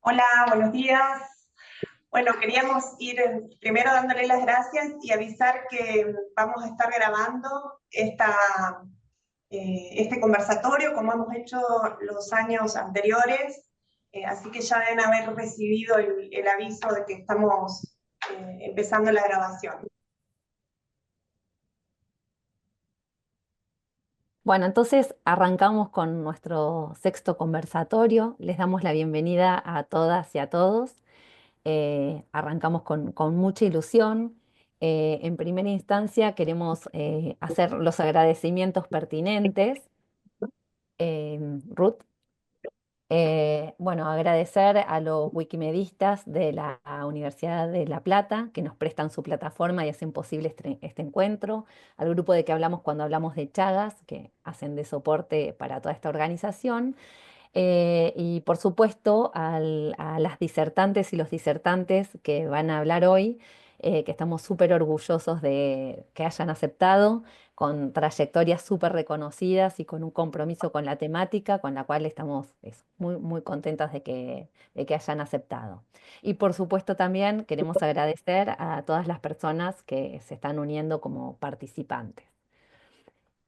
Hola, buenos días. Bueno, queríamos ir primero dándole las gracias y avisar que vamos a estar grabando este conversatorio como hemos hecho los años anteriores, así que ya deben haber recibido el aviso de que estamos empezando la grabación. Bueno, entonces arrancamos con nuestro sexto conversatorio. Les damos la bienvenida a todas y a todos. Arrancamos con mucha ilusión. En primera instancia queremos hacer los agradecimientos pertinentes. Ruth. Bueno, agradecer a los wikimedistas de la Universidad de La Plata que nos prestan su plataforma y hacen posible este encuentro, al grupo de que hablamos cuando hablamos de Chagas, que hacen de soporte para toda esta organización, y por supuesto a las disertantes y los disertantes que van a hablar hoy, que estamos súper orgullosos de que hayan aceptado, con trayectorias súper reconocidas y con un compromiso con la temática, con la cual estamos muy, muy contentas de que hayan aceptado. Y por supuesto también queremos agradecer a todas las personas que se están uniendo como participantes.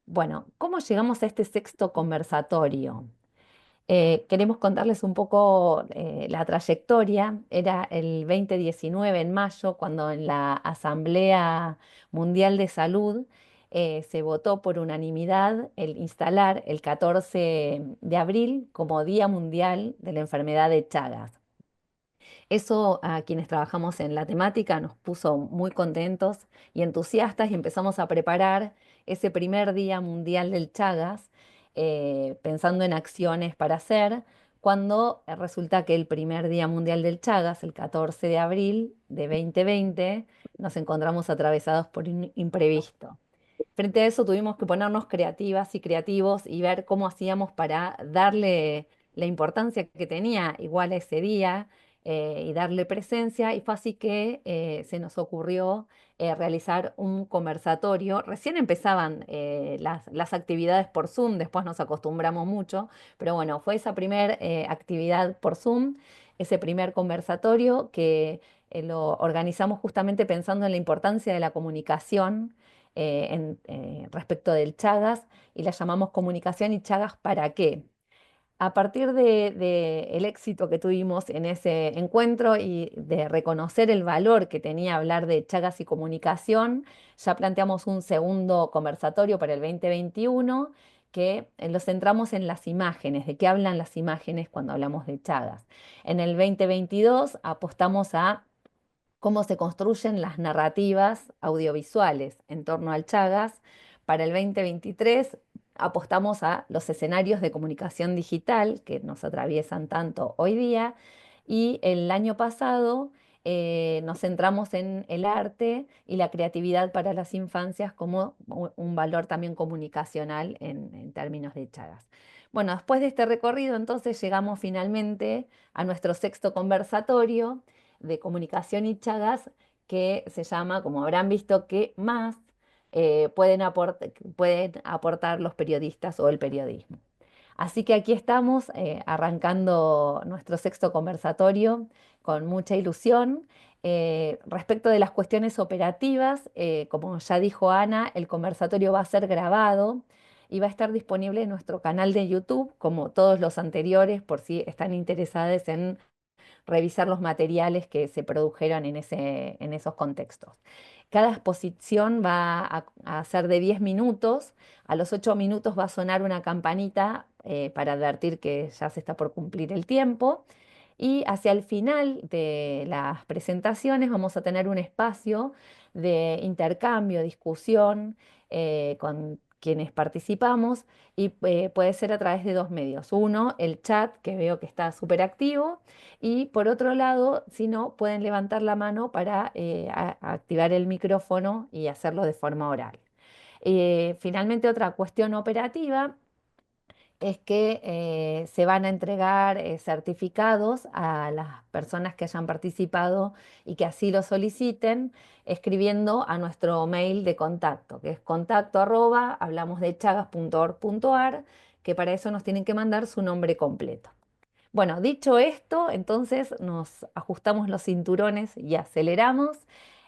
Bueno, ¿cómo llegamos a este sexto conversatorio? Queremos contarles un poco la trayectoria. Era el 2019, en mayo, cuando en la Asamblea Mundial de Salud se votó por unanimidad el instalar el 14 de abril como Día Mundial de la Enfermedad de Chagas. Eso a quienes trabajamos en la temática nos puso muy contentos y entusiastas y empezamos a preparar ese primer Día Mundial del Chagas, pensando en acciones para hacer, cuando resulta que el primer Día Mundial del Chagas, el 14 de abril de 2020, nos encontramos atravesados por un imprevisto. Frente a eso tuvimos que ponernos creativas y creativos y ver cómo hacíamos para darle la importancia que tenía igual a ese día, y darle presencia. Y fue así que se nos ocurrió realizar un conversatorio. Recién empezaban las actividades por Zoom, después nos acostumbramos mucho, pero bueno, fue esa primera actividad por Zoom, ese primer conversatorio que lo organizamos justamente pensando en la importancia de la comunicación respecto del Chagas, y la llamamos comunicación y Chagas para qué. A partir el éxito que tuvimos en ese encuentro y de reconocer el valor que tenía hablar de Chagas y comunicación, ya planteamos un segundo conversatorio para el 2021 que lo centramos en las imágenes, de qué hablan las imágenes cuando hablamos de Chagas. En el 2022 apostamos a cómo se construyen las narrativas audiovisuales en torno al Chagas. Para el 2023 apostamos a los escenarios de comunicación digital que nos atraviesan tanto hoy día, y el año pasado nos centramos en el arte y la creatividad para las infancias como un valor también comunicacional en términos de Chagas. Bueno, después de este recorrido, entonces llegamos finalmente a nuestro sexto conversatorio de comunicación y Chagas, que se llama, como habrán visto, ¿qué más pueden aportar los periodistas o el periodismo? Así que aquí estamos arrancando nuestro sexto conversatorio con mucha ilusión. Respecto de las cuestiones operativas, como ya dijo Ana, el conversatorio va a ser grabado y va a estar disponible en nuestro canal de YouTube, como todos los anteriores, por si están interesados en revisar los materiales que se produjeron en esos contextos. Cada exposición va a ser de 10 minutos. A los 8 minutos va a sonar una campanita para advertir que ya se está por cumplir el tiempo. Y hacia el final de las presentaciones vamos a tener un espacio de intercambio, discusión con quienes participamos, y puede ser a través de dos medios. Uno, el chat, que veo que está súper activo, y por otro lado, si no, pueden levantar la mano para activar el micrófono y hacerlo de forma oral. Finalmente, otra cuestión operativa es que se van a entregar certificados a las personas que hayan participado y que así lo soliciten, escribiendo a nuestro mail de contacto, que es contacto@hablamosdechagas.org.ar, que para eso nos tienen que mandar su nombre completo. Bueno, dicho esto, entonces nos ajustamos los cinturones y aceleramos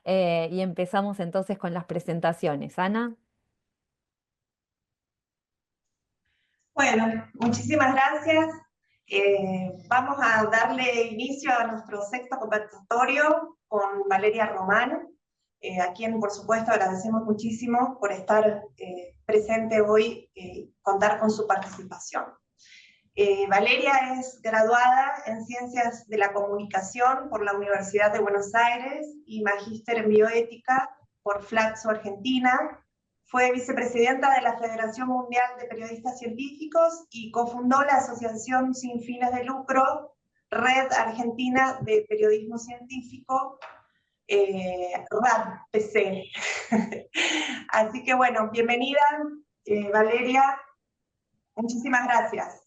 y empezamos entonces con las presentaciones. Ana. Bueno, muchísimas gracias. Vamos a darle inicio a nuestro sexto conversatorio con Valeria Romano, a quien por supuesto agradecemos muchísimo por estar presente hoy y contar con su participación. Valeria es graduada en Ciencias de la Comunicación por la Universidad de Buenos Aires y magíster en Bioética por Flaxo Argentina. Fue vicepresidenta de la Federación Mundial de Periodistas Científicos y cofundó la Asociación Sin Fines de Lucro, Red Argentina de Periodismo Científico, RADPC. Así que bueno, bienvenida, Valeria. Muchísimas gracias.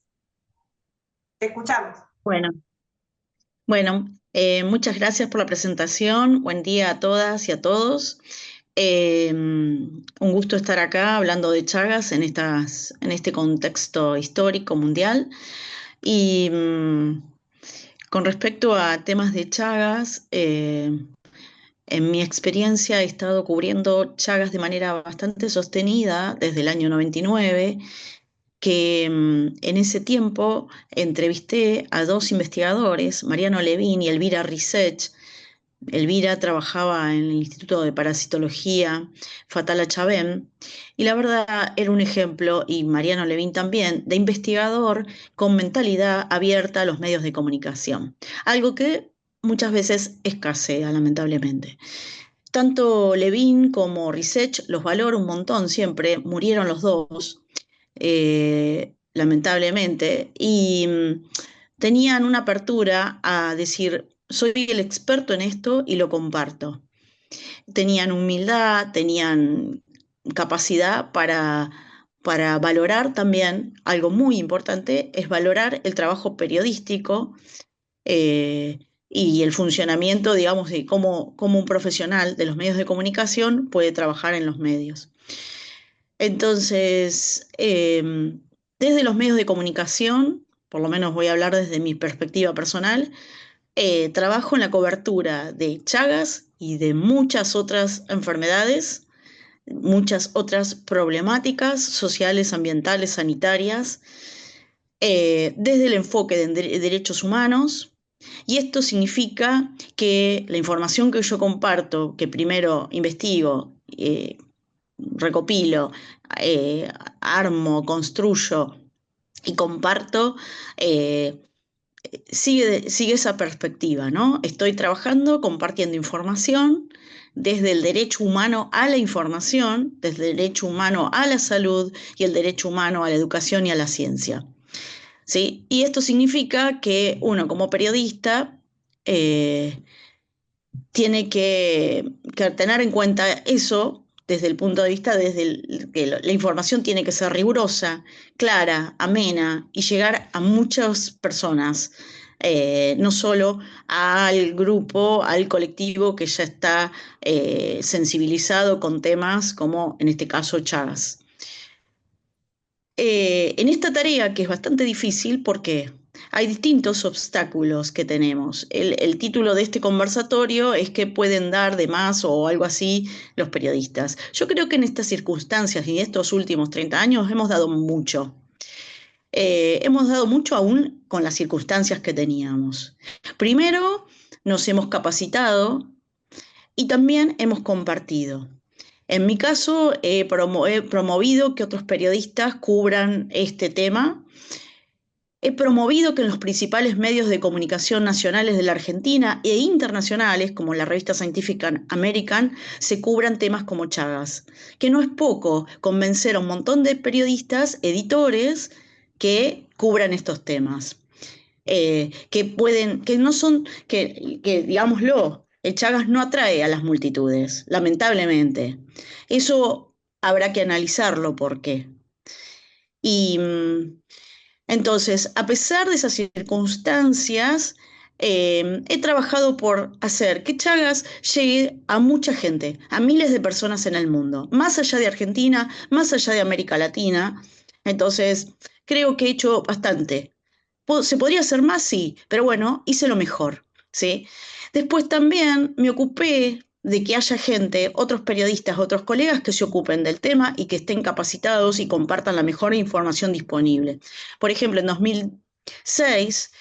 Te escuchamos. Muchas gracias por la presentación. Buen día a todas y a todos. Un gusto estar acá hablando de Chagas en este contexto histórico mundial. Y con respecto a temas de Chagas, en mi experiencia he estado cubriendo Chagas de manera bastante sostenida desde el año 99, que en ese tiempo entrevisté a dos investigadores, Mariano Levin y Elvira Risech. Elvira trabajaba en el Instituto de Parasitología Fatala Chabén, y la verdad era un ejemplo, y Mariano Levin también, de investigador con mentalidad abierta a los medios de comunicación, algo que muchas veces escasea, lamentablemente. Tanto Levin como Risech los valoro un montón siempre, murieron los dos, lamentablemente, y tenían una apertura a decir, soy el experto en esto y lo comparto. Tenían humildad, tenían capacidad para valorar también, algo muy importante, es valorar el trabajo periodístico y el funcionamiento, digamos, de cómo un profesional de los medios de comunicación puede trabajar en los medios. Entonces, desde los medios de comunicación, por lo menos voy a hablar desde mi perspectiva personal, trabajo en la cobertura de Chagas y de muchas otras enfermedades, muchas otras problemáticas sociales, ambientales, sanitarias, desde el enfoque de derechos humanos. Y esto significa que la información que yo comparto, que primero investigo, recopilo, armo, construyo y comparto, sigue esa perspectiva, ¿no? Estoy trabajando, compartiendo información desde el derecho humano a la información, desde el derecho humano a la salud y el derecho humano a la educación y a la ciencia, ¿sí? Y esto significa que uno como periodista tiene que tener en cuenta eso desde el punto de vista, que la información tiene que ser rigurosa, clara, amena y llegar a muchas personas, no solo al grupo, al colectivo que ya está sensibilizado con temas como en este caso Chagas. En esta tarea, que es bastante difícil, porque hay distintos obstáculos que tenemos. El título de este conversatorio es ¿qué pueden dar de más o algo así los periodistas? Yo creo que en estas circunstancias y en estos últimos 30 años hemos dado mucho. Hemos dado mucho aún con las circunstancias que teníamos. Primero, nos hemos capacitado y también hemos compartido. En mi caso, he promovido que otros periodistas cubran este tema. He promovido que en los principales medios de comunicación nacionales de la Argentina e internacionales, como la revista Scientific American, se cubran temas como Chagas. Que no es poco convencer a un montón de periodistas, editores, que cubran estos temas. Que digámoslo, el Chagas no atrae a las multitudes, lamentablemente. Eso habrá que analizarlo por qué. Y entonces, a pesar de esas circunstancias, he trabajado por hacer que Chagas llegue a mucha gente, a miles de personas en el mundo, más allá de Argentina, más allá de América Latina. Entonces, creo que he hecho bastante ¿Se podría hacer más? Sí, pero bueno, hice lo mejor, ¿sí? Después también me ocupé de que haya gente, otros periodistas, otros colegas que se ocupen del tema y que estén capacitados y compartan la mejor información disponible. Por ejemplo, en 2006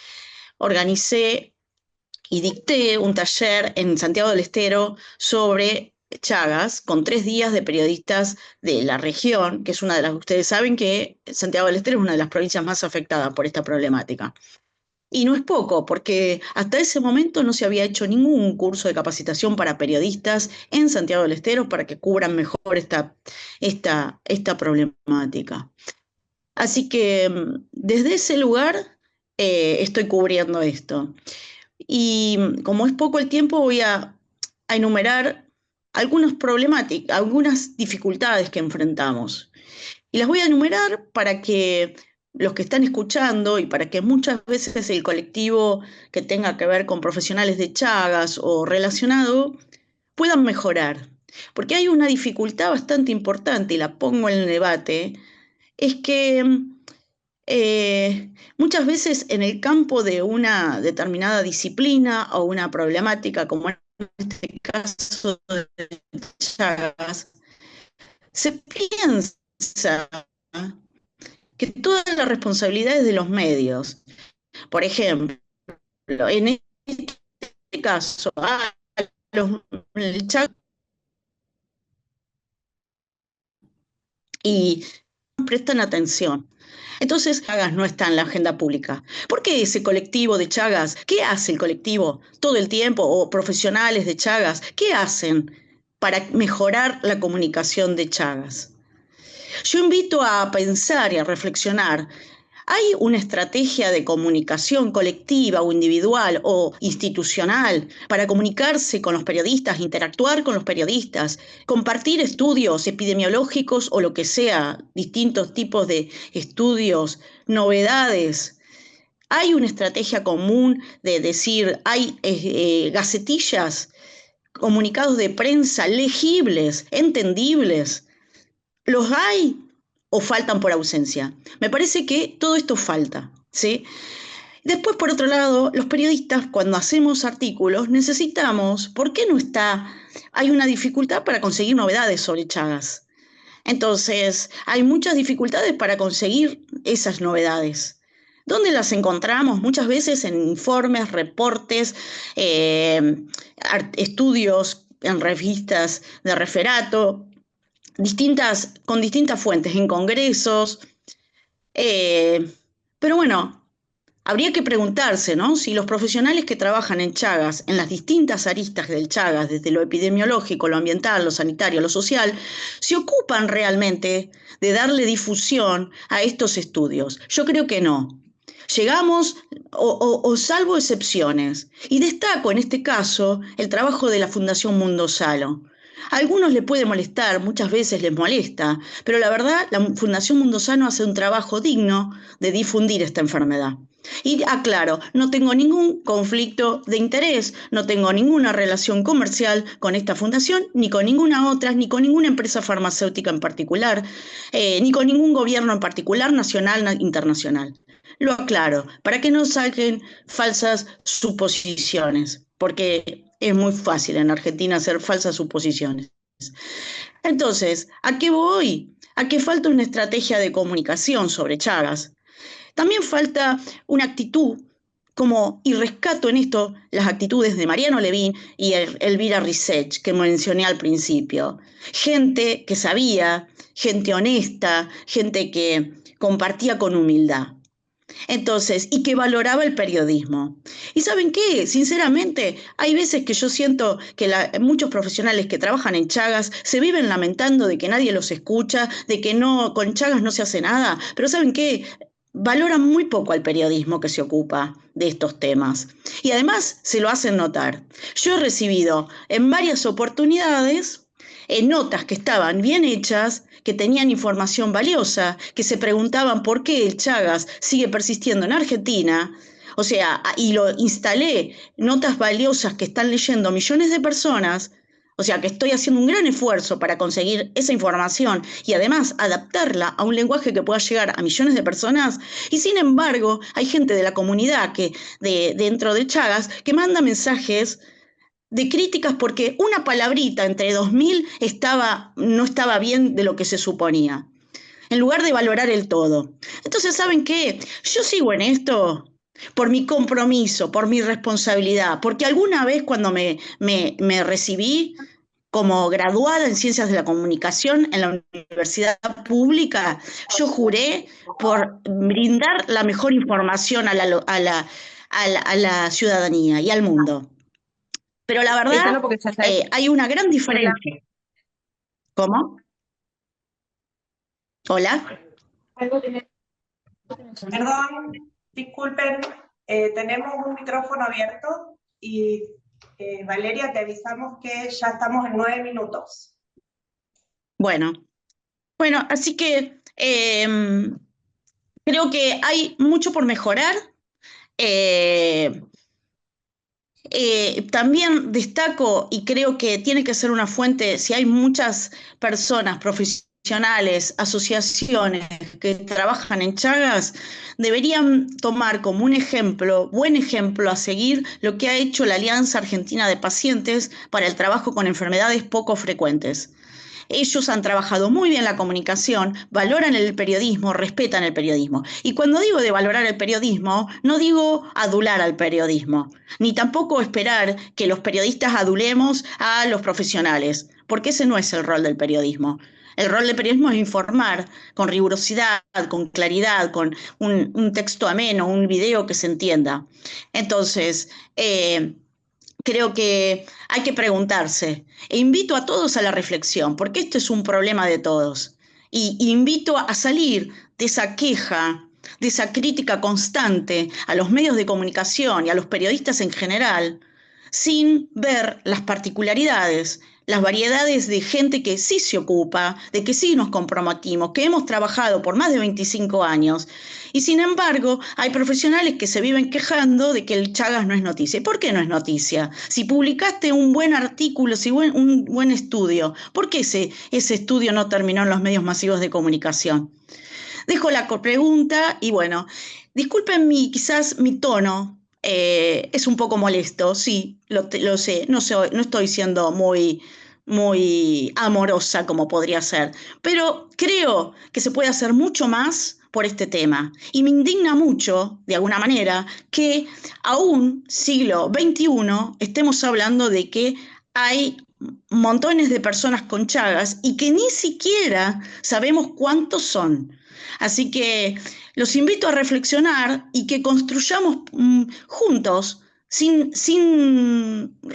organicé y dicté un taller en Santiago del Estero sobre Chagas, con 3 días de periodistas de la región, que es una de las, ustedes saben que Santiago del Estero es una de las provincias más afectadas por esta problemática. Y no es poco, porque hasta ese momento no se había hecho ningún curso de capacitación para periodistas en Santiago del Estero para que cubran mejor esta problemática. Así que desde ese lugar estoy cubriendo esto. Y como es poco el tiempo, voy a enumerar algunas problemáticas, algunas dificultades que enfrentamos. Y las voy a enumerar para que los que están escuchando y para que muchas veces el colectivo que tenga que ver con profesionales de Chagas o relacionado puedan mejorar. Porque hay una dificultad bastante importante, y la pongo en el debate, es que muchas veces en el campo de una determinada disciplina o una problemática, como en este caso de Chagas, se piensa que toda la responsabilidad es de los medios. Por ejemplo, en este caso, el Chagas y no prestan atención. Entonces, Chagas no está en la agenda pública. ¿Por qué ese colectivo de Chagas? ¿Qué hace el colectivo todo el tiempo? ¿O profesionales de Chagas? ¿Qué hacen para mejorar la comunicación de Chagas? Yo invito a pensar y a reflexionar. ¿Hay una estrategia de comunicación colectiva o individual o institucional para comunicarse con los periodistas, interactuar con los periodistas, compartir estudios epidemiológicos o lo que sea, distintos tipos de estudios, novedades? ¿Hay una estrategia común de decir, hay gacetillas, comunicados de prensa legibles, entendibles? ¿Los hay o faltan por ausencia? Me parece que todo esto falta, ¿sí? Después, por otro lado, los periodistas, cuando hacemos artículos, necesitamos, ¿por qué no está? Hay una dificultad para conseguir novedades sobre Chagas. Entonces, hay muchas dificultades para conseguir esas novedades. ¿Dónde las encontramos? Muchas veces en informes, reportes, estudios en revistas de referato, con distintas fuentes, en congresos. Pero bueno, habría que preguntarse, ¿no? Si los profesionales que trabajan en Chagas, en las distintas aristas del Chagas, desde lo epidemiológico, lo ambiental, lo sanitario, lo social, se ocupan realmente de darle difusión a estos estudios. Yo creo que no. Llegamos, o salvo excepciones, y destaco en este caso el trabajo de la Fundación Mundo Salo. A algunos les puede molestar, muchas veces les molesta, pero la verdad, la Fundación Mundo Sano hace un trabajo digno de difundir esta enfermedad. Y aclaro, no tengo ningún conflicto de interés, no tengo ninguna relación comercial con esta fundación, ni con ninguna otra, ni con ninguna empresa farmacéutica en particular, ni con ningún gobierno en particular, nacional, internacional. Lo aclaro, para que no saquen falsas suposiciones, porque es muy fácil en Argentina hacer falsas suposiciones. Entonces, ¿a qué voy? A que falta una estrategia de comunicación sobre Chagas. También falta una actitud, y rescato en esto las actitudes de Mariano Levín y Elvira Risech, que mencioné al principio. Gente que sabía, gente honesta, gente que compartía con humildad. Entonces, y que valoraba el periodismo. ¿Y saben qué? Sinceramente, hay veces que yo siento que muchos profesionales que trabajan en Chagas se viven lamentando de que nadie los escucha, de que no, con Chagas no se hace nada, pero ¿saben qué? Valoran muy poco al periodismo que se ocupa de estos temas. Y además se lo hacen notar. Yo he recibido en varias oportunidades notas que estaban bien hechas, que tenían información valiosa, que se preguntaban por qué el Chagas sigue persistiendo en Argentina. O sea, y lo instalé, notas valiosas que están leyendo millones de personas O sea que estoy haciendo un gran esfuerzo para conseguir esa información y además adaptarla a un lenguaje que pueda llegar a millones de personas. Y sin embargo, hay gente de la comunidad dentro de Chagas que manda mensajes de críticas porque una palabrita entre 2000 no estaba bien de lo que se suponía, en lugar de valorar el todo. Entonces, ¿saben qué? Yo sigo en esto por mi compromiso, por mi responsabilidad, porque alguna vez cuando me recibí como graduada en Ciencias de la Comunicación en la universidad pública, yo juré por brindar la mejor información a la ciudadanía y al mundo. Pero la verdad, hay una gran diferencia. ¿Cómo? ¿Hola? Perdón, disculpen, tenemos un micrófono abierto y Valeria, te avisamos que ya estamos en 9 minutos. Bueno, así que creo que hay mucho por mejorar. También destaco y creo que tiene que ser una fuente, si hay muchas personas profesionales, asociaciones que trabajan en Chagas, deberían tomar como un ejemplo, buen ejemplo a seguir, lo que ha hecho la Alianza Argentina de Pacientes para el trabajo con enfermedades poco frecuentes. Ellos han trabajado muy bien la comunicación, valoran el periodismo, respetan el periodismo. Y cuando digo de valorar el periodismo, no digo adular al periodismo, ni tampoco esperar que los periodistas adulemos a los profesionales, porque ese no es el rol del periodismo. El rol del periodismo es informar con rigurosidad, con claridad, con un texto ameno, un video que se entienda. Entonces, creo que hay que preguntarse. E invito a todos a la reflexión, porque esto es un problema de todos. Y invito a salir de esa queja, de esa crítica constante a los medios de comunicación y a los periodistas en general, sin ver las particularidades, las variedades de gente que sí se ocupa, de que sí nos comprometimos, que hemos trabajado por más de 25 años. Y sin embargo, hay profesionales que se viven quejando de que el Chagas no es noticia. ¿Y por qué no es noticia? Si publicaste un buen artículo, un buen estudio, ¿por qué ese estudio no terminó en los medios masivos de comunicación? Dejo la pregunta y bueno, disculpen quizás mi tono, es un poco molesto, sí, lo sé, no estoy siendo muy amorosa como podría ser, pero creo que se puede hacer mucho más por este tema. Y me indigna mucho, de alguna manera, que aún siglo XXI estemos hablando de que hay montones de personas con Chagas y que ni siquiera sabemos cuántos son. Así que los invito a reflexionar y que construyamos juntos,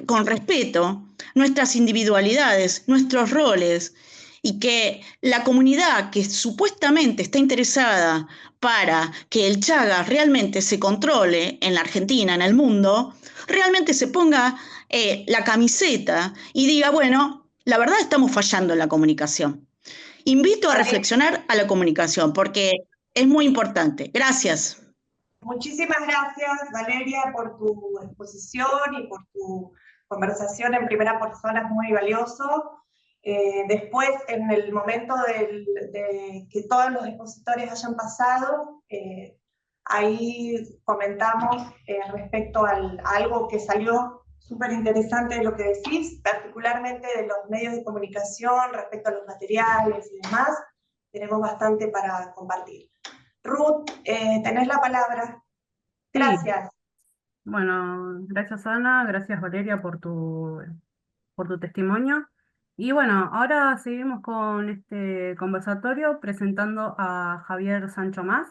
con respeto, nuestras individualidades, nuestros roles, y que la comunidad que supuestamente está interesada para que el Chagas realmente se controle en la Argentina, en el mundo, realmente se ponga la camiseta y diga, bueno, la verdad estamos fallando en la comunicación. Invito a reflexionar a la comunicación porque es muy importante. Gracias. Muchísimas gracias, Valeria, por tu exposición y por tu conversación en primera persona, es muy valioso. Después, en el momento de que todos los expositores hayan pasado, ahí comentamos respecto a algo que salió súper interesante de lo que decís, particularmente de los medios de comunicación respecto a los materiales y demás. Tenemos bastante para compartir. Ruth, tenés la palabra. Gracias. Sí, bueno, gracias Ana, gracias Valeria por tu testimonio. Y bueno, ahora seguimos con este conversatorio presentando a Javier Sancho Mas.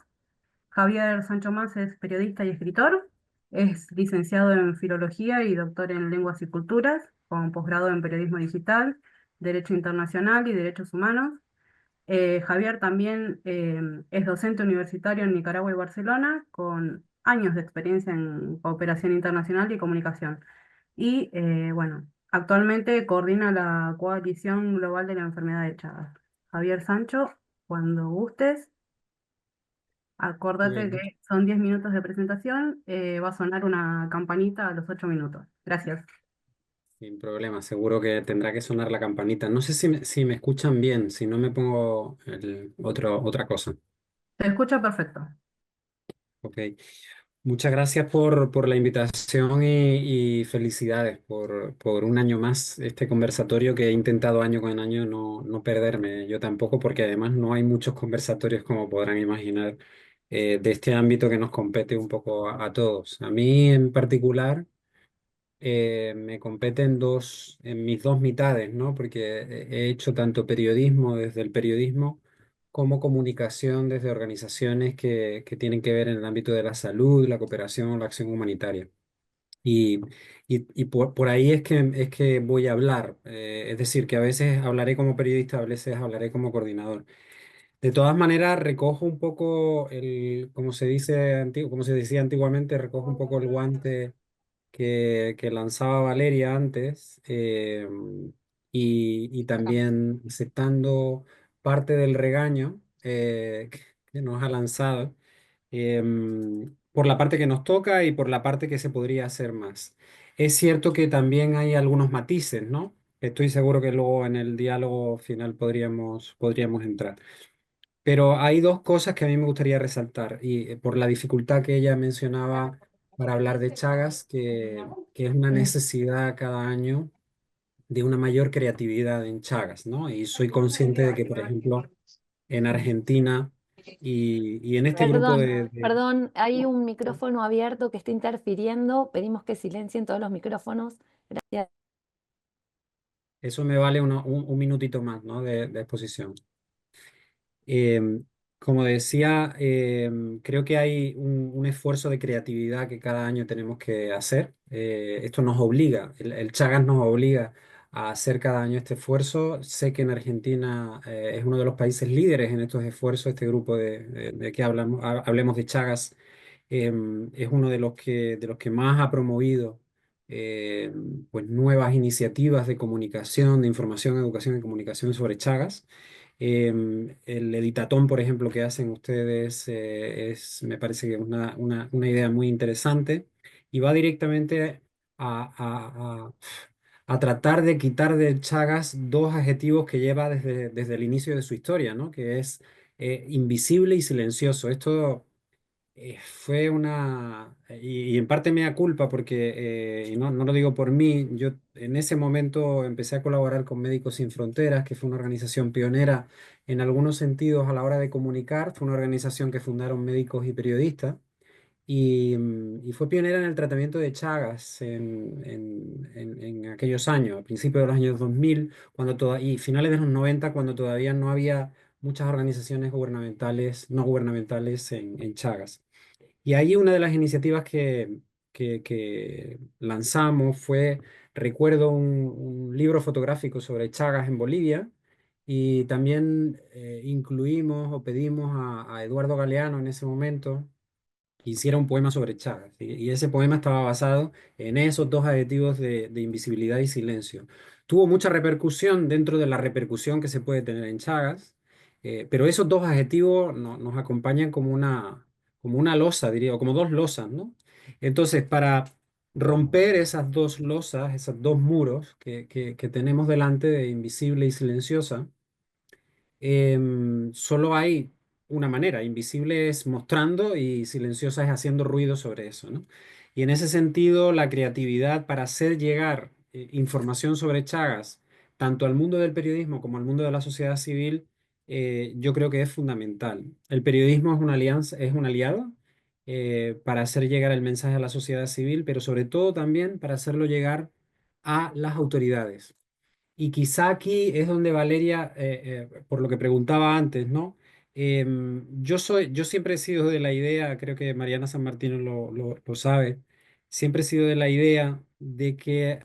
Javier Sancho Mas es periodista y escritor, es licenciado en Filología y doctor en Lenguas y Culturas, con posgrado en Periodismo Digital, Derecho Internacional y Derechos Humanos. Javier también es docente universitario en Nicaragua y Barcelona, con años de experiencia en cooperación internacional y comunicación. Y bueno, actualmente coordina la Coalición Global de la Enfermedad de Chagas. Javier Sancho, cuando gustes, acordate Bien, que son 10 minutos de presentación, va a sonar una campanita a los 8 minutos. Gracias. Sin problema, seguro que tendrá que sonar la campanita. No sé si me escuchan bien, si no me pongo otra cosa. Te escucho perfecto. Ok. Muchas gracias por la invitación y felicidades por un año más este conversatorio que he intentado año con año no perderme. Yo tampoco, porque además no hay muchos conversatorios, como podrán imaginar, de este ámbito que nos compete un poco a todos. A mí en particular me competen en mis dos mitades, ¿no? Porque he hecho tanto periodismo desde el periodismo como comunicación desde organizaciones que tienen que ver en el ámbito de la salud, la cooperación o la acción humanitaria. Y, y por ahí es que voy a hablar. Es decir, que a veces hablaré como periodista, a veces hablaré como coordinador. De todas maneras, recojo un poco como se dice, como se decía antiguamente, recojo un poco el guante que lanzaba Valeria antes, y también aceptando parte del regaño que nos ha lanzado, por la parte que nos toca y por la parte que se podría hacer más. Es cierto que también hay algunos matices, ¿no? Estoy seguro que luego en el diálogo final podríamos entrar. Pero hay dos cosas que a mí me gustaría resaltar, y por la dificultad que ella mencionaba para hablar de Chagas, que es una necesidad cada año de una mayor creatividad en Chagas, ¿no? Y soy consciente de que, por ejemplo, en Argentina y en este grupo Perdón, de perdón, hay un micrófono abierto que está interfiriendo. Pedimos que silencien todos los micrófonos. Gracias. eso me vale un minutito más, ¿no? De exposición. Em, Como decía, creo que hay un esfuerzo de creatividad que cada año tenemos que hacer. Esto nos obliga, el Chagas nos obliga a hacer cada año este esfuerzo. Sé que en Argentina es uno de los países líderes en estos esfuerzos. Este grupo de que hablemos de Chagas, es uno de los que más ha promovido pues nuevas iniciativas de comunicación, de información, educación y comunicación sobre Chagas. El editatón, por ejemplo, que hacen ustedes, me parece que es una idea muy interesante y va directamente a, a- a- a tratar de quitar de Chagas dos adjetivos que lleva desde el inicio de su historia, ¿no? Que es invisible y silencioso. Esto fue y en parte mea culpa porque, y no lo digo por mí, yo en ese momento empecé a colaborar con Médicos Sin Fronteras, que fue una organización pionera en algunos sentidos a la hora de comunicar. Fue una organización que fundaron médicos y periodistas y fue pionera en el tratamiento de Chagas en aquellos años, a principios de los años 2000 y finales de los 90, cuando todavía no había muchas organizaciones gubernamentales, no gubernamentales en Chagas. Y ahí una de las iniciativas que lanzamos fue, recuerdo, un libro fotográfico sobre Chagas en Bolivia, y también incluimos o pedimos a Eduardo Galeano en ese momento hiciera un poema sobre Chagas. Y ese poema estaba basado en esos dos adjetivos de invisibilidad y silencio. Tuvo mucha repercusión dentro de la repercusión que se puede tener en Chagas, pero esos dos adjetivos nos acompañan como una losa, diría, o como dos losas, ¿no? Entonces, para romper esas dos losas, esos dos muros que tenemos delante de invisible y silenciosa, solo hay una manera: invisible es mostrando y silenciosa es haciendo ruido sobre eso, ¿no? Y en ese sentido, la creatividad para hacer llegar información sobre Chagas, tanto al mundo del periodismo como al mundo de la sociedad civil, yo creo que es fundamental. El periodismo es una alianza, es un aliado para hacer llegar el mensaje a la sociedad civil, pero sobre todo también para hacerlo llegar a las autoridades. Y quizá aquí es donde Valeria, por lo que preguntaba antes, ¿no? Yo siempre he sido de la idea, creo que Mariana San Martino lo sabe, siempre he sido de la idea de que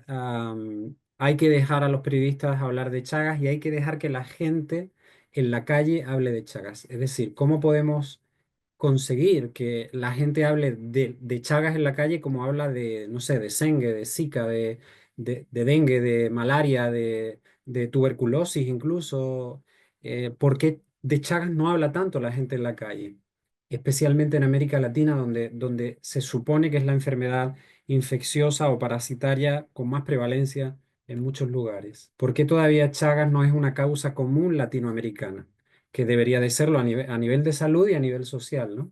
hay que dejar a los periodistas hablar de Chagas y hay que dejar que la gente en la calle hable de Chagas. Es decir, ¿cómo podemos conseguir que la gente hable de Chagas en la calle como habla de, no sé, de dengue, de Zika, de dengue, de malaria, de tuberculosis incluso? ¿Por qué de Chagas no habla tanto la gente en la calle? Especialmente en América Latina, donde se supone que es la enfermedad infecciosa o parasitaria con más prevalencia en muchos lugares. ¿Por qué todavía Chagas no es una causa común latinoamericana? Que debería de serlo a nivel de salud y a nivel social, ¿no?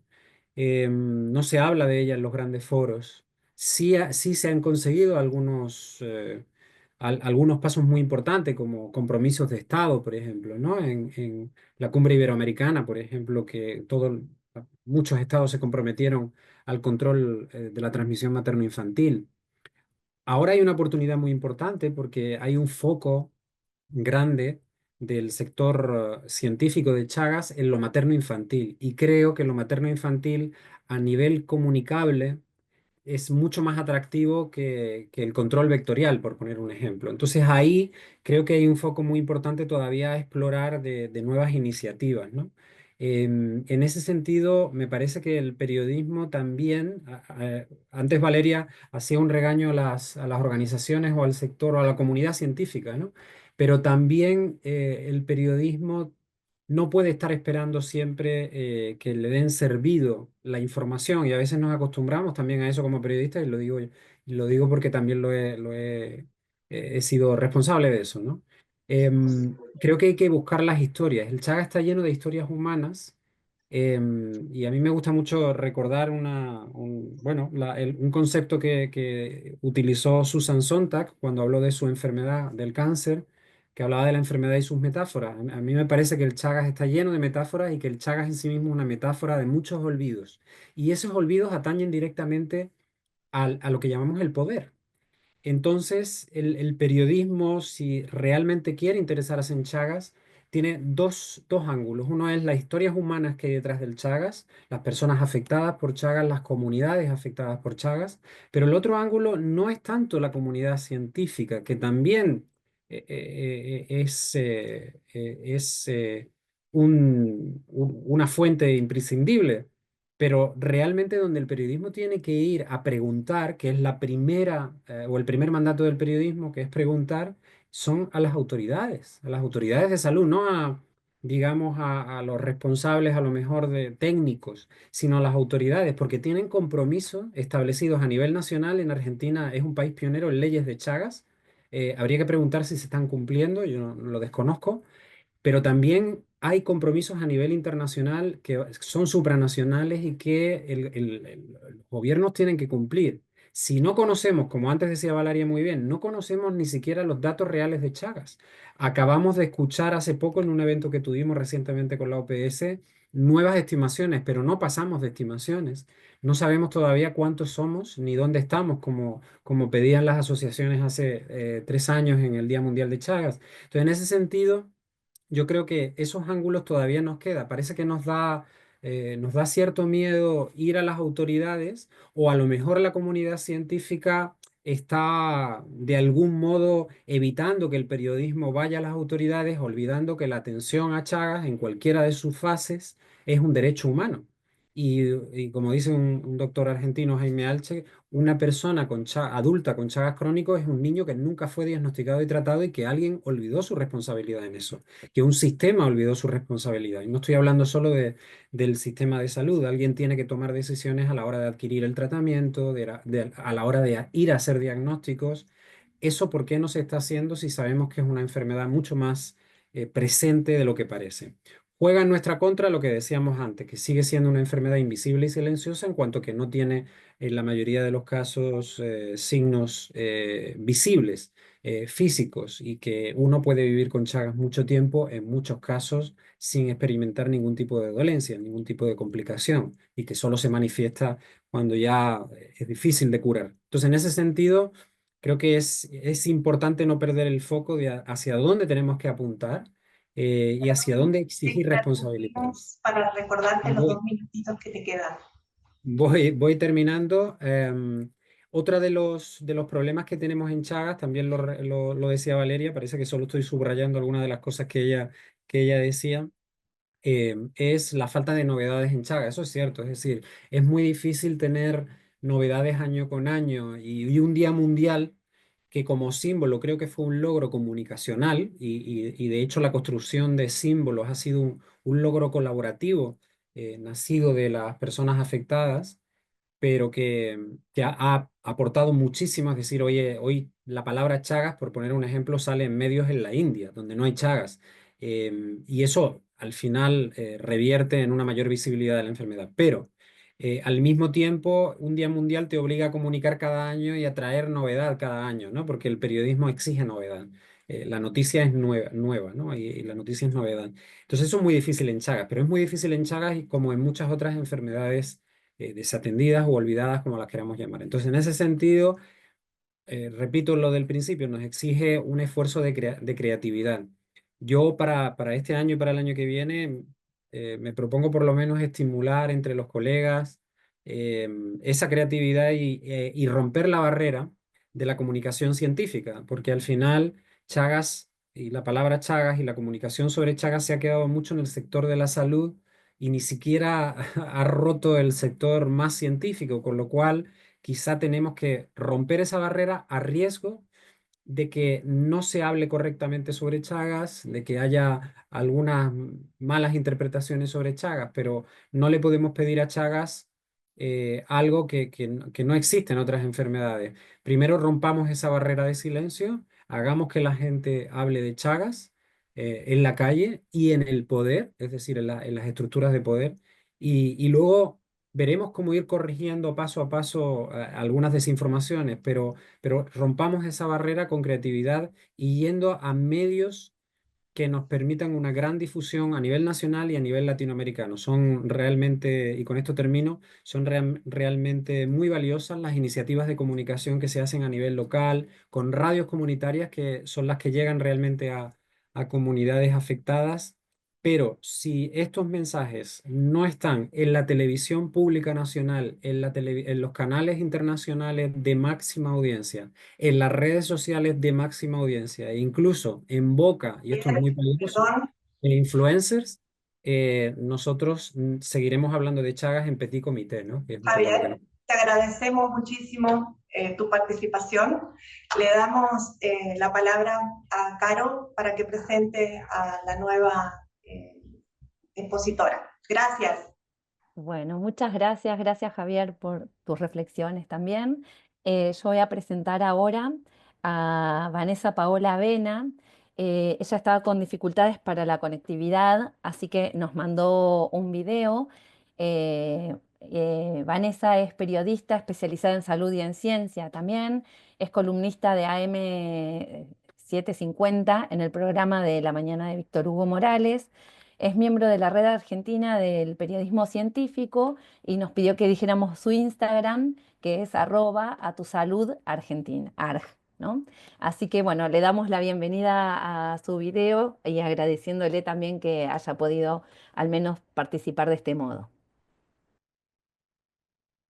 No se habla de ella en los grandes foros. Sí, sí se han conseguido algunos pasos muy importantes, como compromisos de Estado, por ejemplo, ¿no? En la Cumbre Iberoamericana, por ejemplo, que muchos estados se comprometieron al control de la transmisión materno-infantil. Ahora hay una oportunidad muy importante porque hay un foco grande del sector científico de Chagas en lo materno-infantil. Y creo que lo materno-infantil a nivel comunicable es mucho más atractivo que el control vectorial, por poner un ejemplo. Entonces ahí creo que hay un foco muy importante todavía a explorar de nuevas iniciativas, ¿no? En ese sentido, me parece que el periodismo también, antes Valeria hacía un regaño a las organizaciones o al sector o a la comunidad científica, ¿no? Pero también el periodismo no puede estar esperando siempre que le den servido la información y a veces nos acostumbramos también a eso como periodistas y lo digo porque también he sido responsable de eso, ¿no? Creo que hay que buscar las historias. El Chaga está lleno de historias humanas y a mí me gusta mucho recordar un concepto que utilizó Susan Sontag cuando habló de su enfermedad del cáncer, que hablaba de la enfermedad y sus metáforas. A mí me parece que el Chagas está lleno de metáforas y que el Chagas en sí mismo es una metáfora de muchos olvidos. Y esos olvidos atañen directamente a lo que llamamos el poder. Entonces, el periodismo, si realmente quiere interesarse en Chagas, tiene dos ángulos. Uno es las historias humanas que hay detrás del Chagas, las personas afectadas por Chagas, las comunidades afectadas por Chagas, pero el otro ángulo no es tanto la comunidad científica, que también es una fuente imprescindible, pero realmente donde el periodismo tiene que ir a preguntar, que es la primera o el primer mandato del periodismo, que es preguntar, son a las autoridades de salud, no digamos, a los responsables a lo mejor de técnicos, sino a las autoridades, porque tienen compromisos establecidos a nivel nacional. En Argentina es un país pionero en leyes de Chagas. Habría que preguntar si se están cumpliendo, yo no lo desconozco, pero también hay compromisos a nivel internacional que son supranacionales y que los gobiernos tienen que cumplir. Si no conocemos, como antes decía Valeria muy bien, no conocemos ni siquiera los datos reales de Chagas. Acabamos de escuchar hace poco en un evento que tuvimos recientemente con la OPS nuevas estimaciones, pero no pasamos de estimaciones. No sabemos todavía cuántos somos ni dónde estamos, como pedían las asociaciones hace 3 años en el Día Mundial de Chagas. Entonces, en ese sentido, yo creo que esos ángulos todavía nos queda. Parece que nos da cierto miedo ir a las autoridades o a lo mejor la comunidad científica está de algún modo evitando que el periodismo vaya a las autoridades, olvidando que la atención a Chagas en cualquiera de sus fases es un derecho humano. Y como dice un doctor argentino, Jaime Alche, una persona adulta con Chagas crónicos es un niño que nunca fue diagnosticado y tratado y que alguien olvidó su responsabilidad en eso, que un sistema olvidó su responsabilidad. Y no estoy hablando solo del sistema de salud. Alguien tiene que tomar decisiones a la hora de adquirir el tratamiento, a la hora de ir a hacer diagnósticos. ¿Eso por qué no se está haciendo si sabemos que es una enfermedad mucho más presente de lo que parece? Juega en nuestra contra lo que decíamos antes, que sigue siendo una enfermedad invisible y silenciosa en cuanto que no tiene en la mayoría de los casos signos visibles, físicos, y que uno puede vivir con Chagas mucho tiempo, en muchos casos, sin experimentar ningún tipo de dolencia, ningún tipo de complicación, y que solo se manifiesta cuando ya es difícil de curar. Entonces, en ese sentido, creo que es importante no perder el foco de hacia dónde tenemos que apuntar y hacia dónde exigir responsabilidades. Para recordarte los Voy, 2 minutitos que te quedan. voy terminando. Otra de los problemas que tenemos en Chagas, también lo decía Valeria, parece que solo estoy subrayando algunas de las cosas que ella decía, es la falta de novedades en Chagas. Eso es cierto, es decir, es muy difícil tener novedades año con año y un día mundial que como símbolo creo que fue un logro comunicacional y de hecho la construcción de símbolos ha sido un logro colaborativo nacido de las personas afectadas. pero que ha aportado muchísimo. Es decir, hoy la palabra Chagas, por poner un ejemplo, sale en medios en la India, donde no hay Chagas. Y eso al final revierte en una mayor visibilidad de la enfermedad. Pero al mismo tiempo, un Día Mundial te obliga a comunicar cada año y a traer novedad cada año, ¿no? Porque el periodismo exige novedad. La noticia es nueva, ¿no? Y la noticia es novedad. Entonces eso es muy difícil en Chagas, pero es muy difícil en Chagas y como en muchas otras enfermedades desatendidas o olvidadas, como las queramos llamar. Entonces, en ese sentido, repito lo del principio, nos exige un esfuerzo de creatividad. Yo para este año y para el año que viene me propongo por lo menos estimular entre los colegas eh, esa creatividad y romper la barrera de la comunicación científica, porque al final Chagas y la palabra Chagas y la comunicación sobre Chagas se ha quedado mucho en el sector de la salud y ni siquiera ha roto el sector más científico, con lo cual quizá tenemos que romper esa barrera a riesgo de que no se hable correctamente sobre Chagas, de que haya algunas malas interpretaciones sobre Chagas, pero no le podemos pedir a Chagas algo que no existe en otras enfermedades. Primero rompamos esa barrera de silencio, hagamos que la gente hable de Chagas en la calle y en el poder, es decir, en las estructuras de poder, y luego veremos cómo ir corrigiendo paso a paso algunas desinformaciones, pero rompamos esa barrera con creatividad y yendo a medios que nos permitan una gran difusión a nivel nacional y a nivel latinoamericano. Son realmente, y con esto termino, son realmente muy valiosas las iniciativas de comunicación que se hacen a nivel local, con radios comunitarias que son las que llegan realmente a comunidades afectadas. Pero si estos mensajes no están en la televisión pública nacional, en los canales internacionales de máxima audiencia, en las redes sociales de máxima audiencia, e incluso en boca, y esto es muy peligroso, Perdón, en influencers, nosotros seguiremos hablando de Chagas en petit comité, ¿no? Que es un poco lo que nos... Javier, te agradecemos muchísimo tu participación. Le damos la palabra a Caro para que presente a la nueva expositora. Gracias. Bueno, muchas gracias, gracias Javier por tus reflexiones también. Yo voy a presentar ahora a Vanessa Paola Avena. Ella estaba con dificultades para la conectividad, así que nos mandó un video. Vanessa es periodista especializada en salud y en ciencia también. Es columnista de AM 750 en el programa de La Mañana de Víctor Hugo Morales. Es miembro de la Red Argentina del Periodismo Científico y nos pidió que dijéramos su Instagram, que es @atusalud_argentina, arg, ¿no? Así que bueno, le damos la bienvenida a su video y agradeciéndole también que haya podido al menos participar de este modo.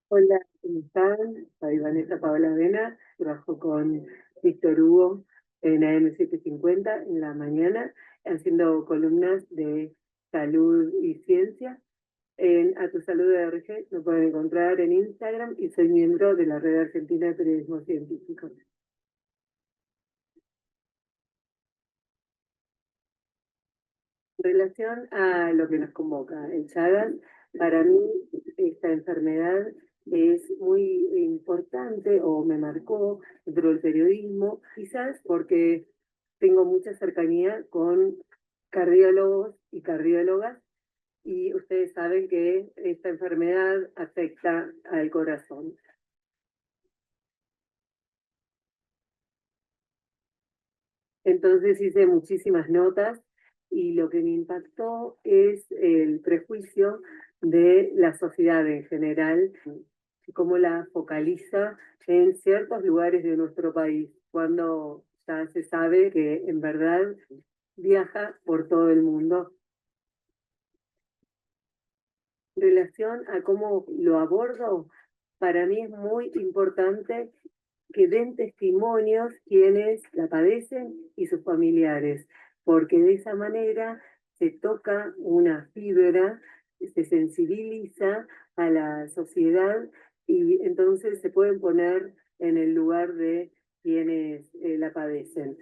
Hola, ¿cómo están? Soy Vanessa Paola Avena, trabajo con Víctor Hugo en AM750 en la mañana, haciendo columnas de salud y ciencia. En A Tu Salud RG me pueden encontrar en Instagram y soy miembro de la Red Argentina de Periodismo Científico. En relación a lo que nos convoca, el Chagas, para mí esta enfermedad es muy importante o me marcó dentro del periodismo, quizás porque tengo mucha cercanía con cardiólogos y cardiólogas y ustedes saben que esta enfermedad afecta al corazón. Entonces hice muchísimas notas y lo que me impactó es el prejuicio de la sociedad en general, cómo la focaliza en ciertos lugares de nuestro país, cuando ya se sabe que en verdad viaja por todo el mundo. En relación a cómo lo abordo, para mí es muy importante que den testimonios quienes la padecen y sus familiares, porque de esa manera se toca una fibra, se sensibiliza a la sociedad y entonces se pueden poner en el lugar de quienes la padecen.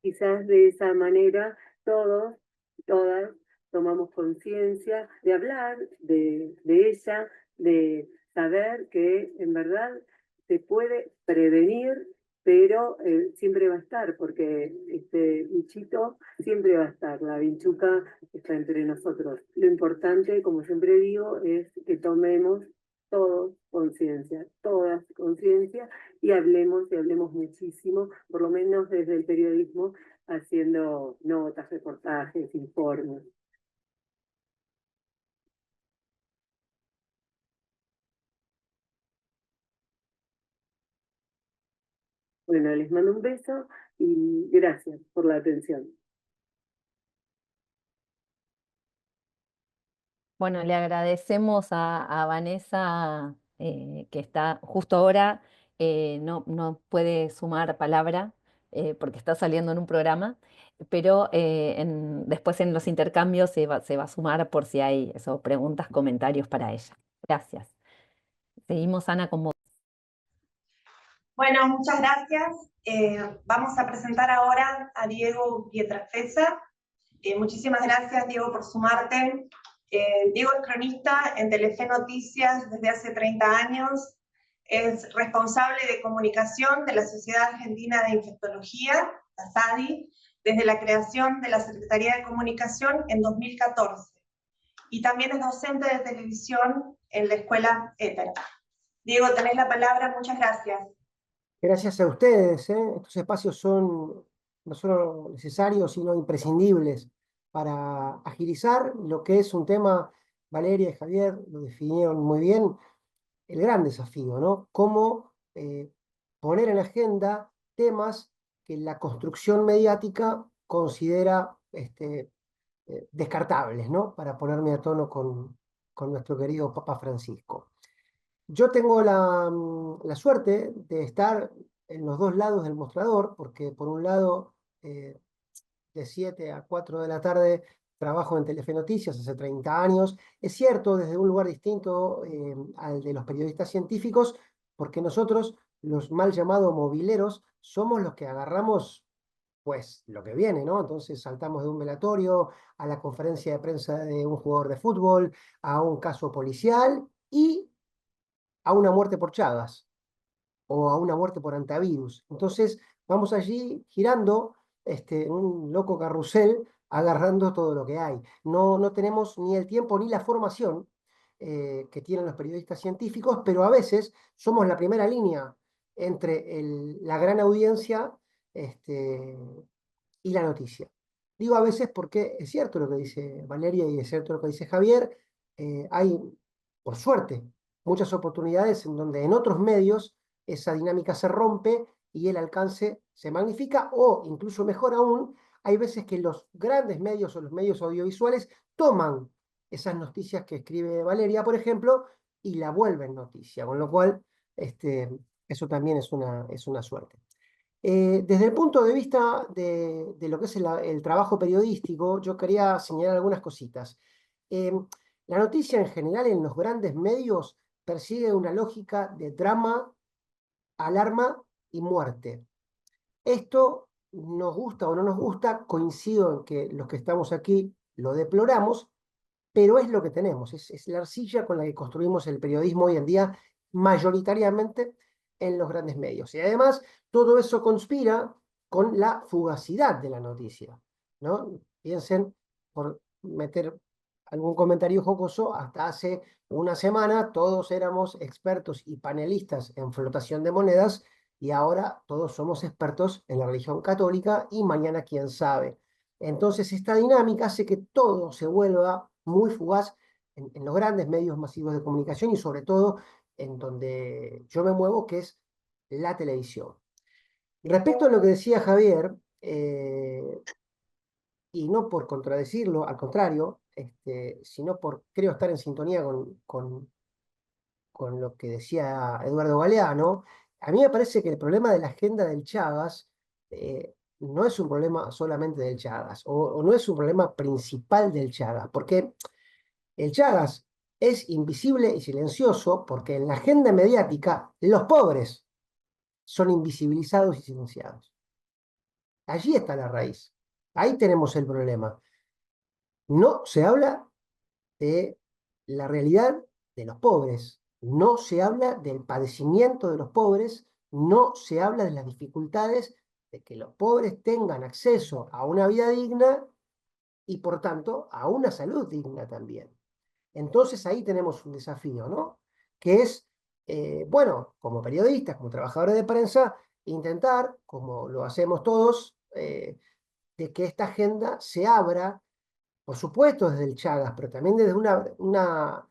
Quizás de esa manera todos, todas tomamos conciencia de hablar de ella, de saber que en verdad se puede prevenir, pero siempre va a estar, porque este bichito siempre va a estar, la vinchuca está entre nosotros. Lo importante, como siempre digo, es que tomemos todos conciencia, todas conciencia, y hablemos muchísimo, por lo menos desde el periodismo, haciendo notas, reportajes, informes. Bueno, les mando un beso y gracias por la atención. Bueno, le agradecemos a Vanessa, que está justo ahora, no puede sumar palabra, porque está saliendo en un programa, pero después en los intercambios se va a sumar por si hay eso, preguntas, comentarios para ella. Gracias. Seguimos, Ana, con vos. Bueno, muchas gracias. Vamos a presentar ahora a Diego Pietrafesa. Muchísimas gracias, Diego, por sumarte. Diego es cronista en Telefe Noticias desde hace 30 años. Es responsable de comunicación de la Sociedad Argentina de Infectología, la SADI, desde la creación de la Secretaría de Comunicación en 2014. Y también es docente de televisión en la Escuela Éter. Diego, tenés la palabra. Muchas gracias. Gracias a ustedes, ¿eh? Estos espacios son no solo necesarios, sino imprescindibles para agilizar lo que es un tema. Valeria y Javier lo definieron muy bien, el gran desafío, ¿no? Cómo poner en agenda temas que la construcción mediática considera descartables, ¿no? Para ponerme a tono con nuestro querido Papa Francisco. Yo tengo la suerte de estar en los dos lados del mostrador, porque por un lado, de 7 a 4 de la tarde, trabajo en Telefe Noticias hace 30 años. Es cierto, desde un lugar distinto al de los periodistas científicos, porque nosotros, los mal llamados mobileros, somos los que agarramos pues lo que viene, ¿no? Entonces saltamos de un velatorio a la conferencia de prensa de un jugador de fútbol, a un caso policial y a una muerte por Chagas o a una muerte por antivirus. Entonces vamos allí girando un loco carrusel, agarrando todo lo que hay. No tenemos ni el tiempo ni la formación que tienen los periodistas científicos, pero a veces somos la primera línea entre la gran audiencia y la noticia. Digo a veces porque es cierto lo que dice Valeria y es cierto lo que dice Javier. Hay, por suerte, muchas oportunidades en donde en otros medios esa dinámica se rompe y el alcance se magnifica, o incluso mejor aún, hay veces que los grandes medios o los medios audiovisuales toman esas noticias que escribe Valeria, por ejemplo, y la vuelven noticia, con lo cual eso también es una suerte. Desde el punto de vista de lo que es el trabajo periodístico, yo quería señalar algunas cositas. La noticia en general en los grandes medios persigue una lógica de drama, alarma y muerte. Esto nos gusta o no nos gusta, coincido en que los que estamos aquí lo deploramos, pero es lo que tenemos, es la arcilla con la que construimos el periodismo hoy en día, mayoritariamente en los grandes medios. Y además, todo eso conspira con la fugacidad de la noticia, ¿no? Piensen, por meter algún comentario jocoso, hasta hace una semana todos éramos expertos y panelistas en flotación de monedas, y ahora todos somos expertos en la religión católica, y mañana quién sabe. Entonces esta dinámica hace que todo se vuelva muy fugaz en los grandes medios masivos de comunicación, y sobre todo en donde yo me muevo, que es la televisión. Respecto a lo que decía Javier, y no por contradecirlo, al contrario, sino por, creo, estar en sintonía con lo que decía Eduardo Galeano, a mí me parece que el problema de la agenda del Chagas no es un problema solamente del Chagas, o no es un problema principal del Chagas, porque el Chagas es invisible y silencioso porque en la agenda mediática los pobres son invisibilizados y silenciados. Allí está la raíz. Ahí tenemos el problema. No se habla de la realidad de los pobres, no se habla del padecimiento de los pobres, no se habla de las dificultades de que los pobres tengan acceso a una vida digna y por tanto a una salud digna también. Entonces ahí tenemos un desafío, ¿no? Que es, bueno, como periodistas, como trabajadores de prensa, intentar, como lo hacemos todos, de que esta agenda se abra, por supuesto desde el Chagas, pero también desde una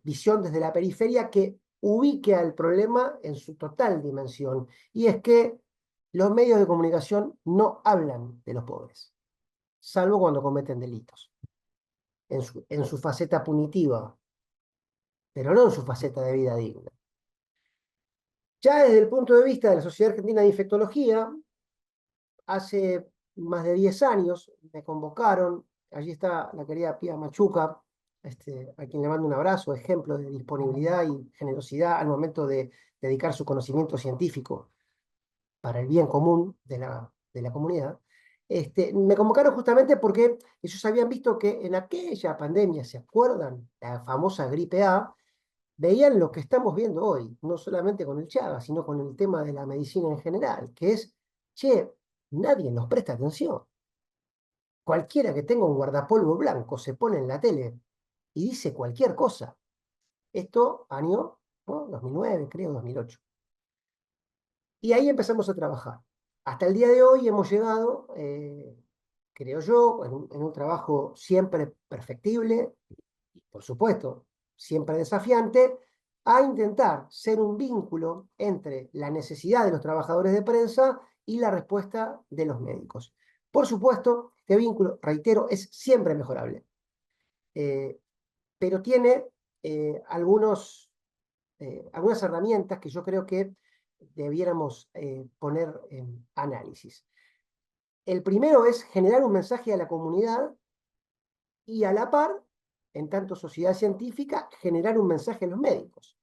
visión desde la periferia que ubique al problema en su total dimensión. Y es que los medios de comunicación no hablan de los pobres, salvo cuando cometen delitos, en su faceta punitiva, pero no en su faceta de vida digna. Ya desde el punto de vista de la Sociedad Argentina de Infectología, hace más de 10 años me convocaron, allí está la querida Pía Machuca, a quien le mando un abrazo, ejemplo de disponibilidad y generosidad al momento de dedicar su conocimiento científico para el bien común de la comunidad. Me convocaron justamente porque ellos habían visto que en aquella pandemia, ¿se acuerdan? La famosa gripe A, veían lo que estamos viendo hoy, no solamente con el Chagas, sino con el tema de la medicina en general, que es, che, nadie nos presta atención. Cualquiera que tenga un guardapolvo blanco se pone en la tele y dice cualquier cosa. Esto año, ¿no? 2009, creo, 2008. Y ahí empezamos a trabajar. Hasta el día de hoy hemos llegado, creo yo, en un trabajo siempre perfectible, y por supuesto, siempre desafiante, a intentar ser un vínculo entre la necesidad de los trabajadores de prensa y la respuesta de los médicos. Por supuesto, este vínculo, reitero, es siempre mejorable, pero tiene algunas herramientas que yo creo que debiéramos poner en análisis. El primero es generar un mensaje a la comunidad y a la par, en tanto sociedad científica, generar un mensaje a los médicos.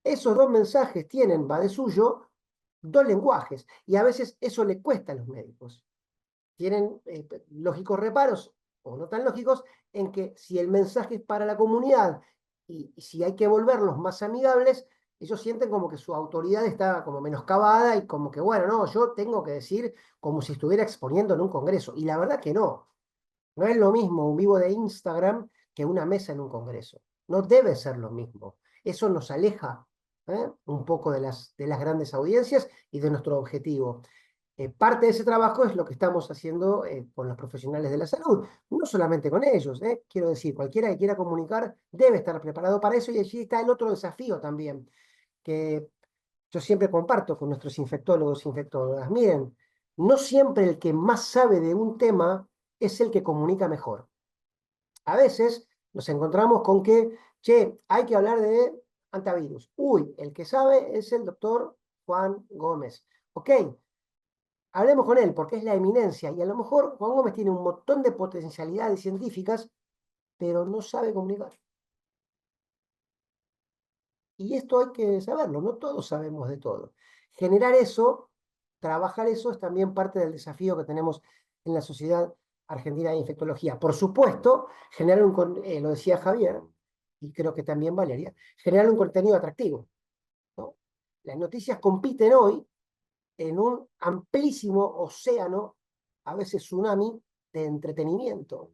Esos dos mensajes tienen, va de suyo, dos lenguajes, y a veces eso le cuesta a los médicos. Tienen lógicos reparos, o no tan lógicos, en que si el mensaje es para la comunidad y si hay que volverlos más amigables, ellos sienten como que su autoridad está como menoscabada y como que, bueno, no, yo tengo que decir como si estuviera exponiendo en un congreso. Y la verdad que no. No es lo mismo un vivo de Instagram que una mesa en un congreso. No debe ser lo mismo. Eso nos aleja un poco de las grandes audiencias y de nuestro objetivo. Parte de ese trabajo es lo que estamos haciendo con los profesionales de la salud, no solamente con ellos. Quiero decir, cualquiera que quiera comunicar debe estar preparado para eso y allí está el otro desafío también, que yo siempre comparto con nuestros infectólogos e infectólogas. Miren, no siempre el que más sabe de un tema es el que comunica mejor. A veces nos encontramos con que, che, hay que hablar de antivirus. Uy, el que sabe es el doctor Juan Gómez. Ok, hablemos con él porque es la eminencia y a lo mejor Juan Gómez tiene un montón de potencialidades científicas, pero no sabe comunicar. Y esto hay que saberlo, no todos sabemos de todo. Generar eso, trabajar eso, es también parte del desafío que tenemos en la Sociedad Argentina de Infectología. Por supuesto, generar lo decía Javier, y creo que también Valeria, generar un contenido atractivo, ¿no? Las noticias compiten hoy en un amplísimo océano, a veces tsunami, de entretenimiento.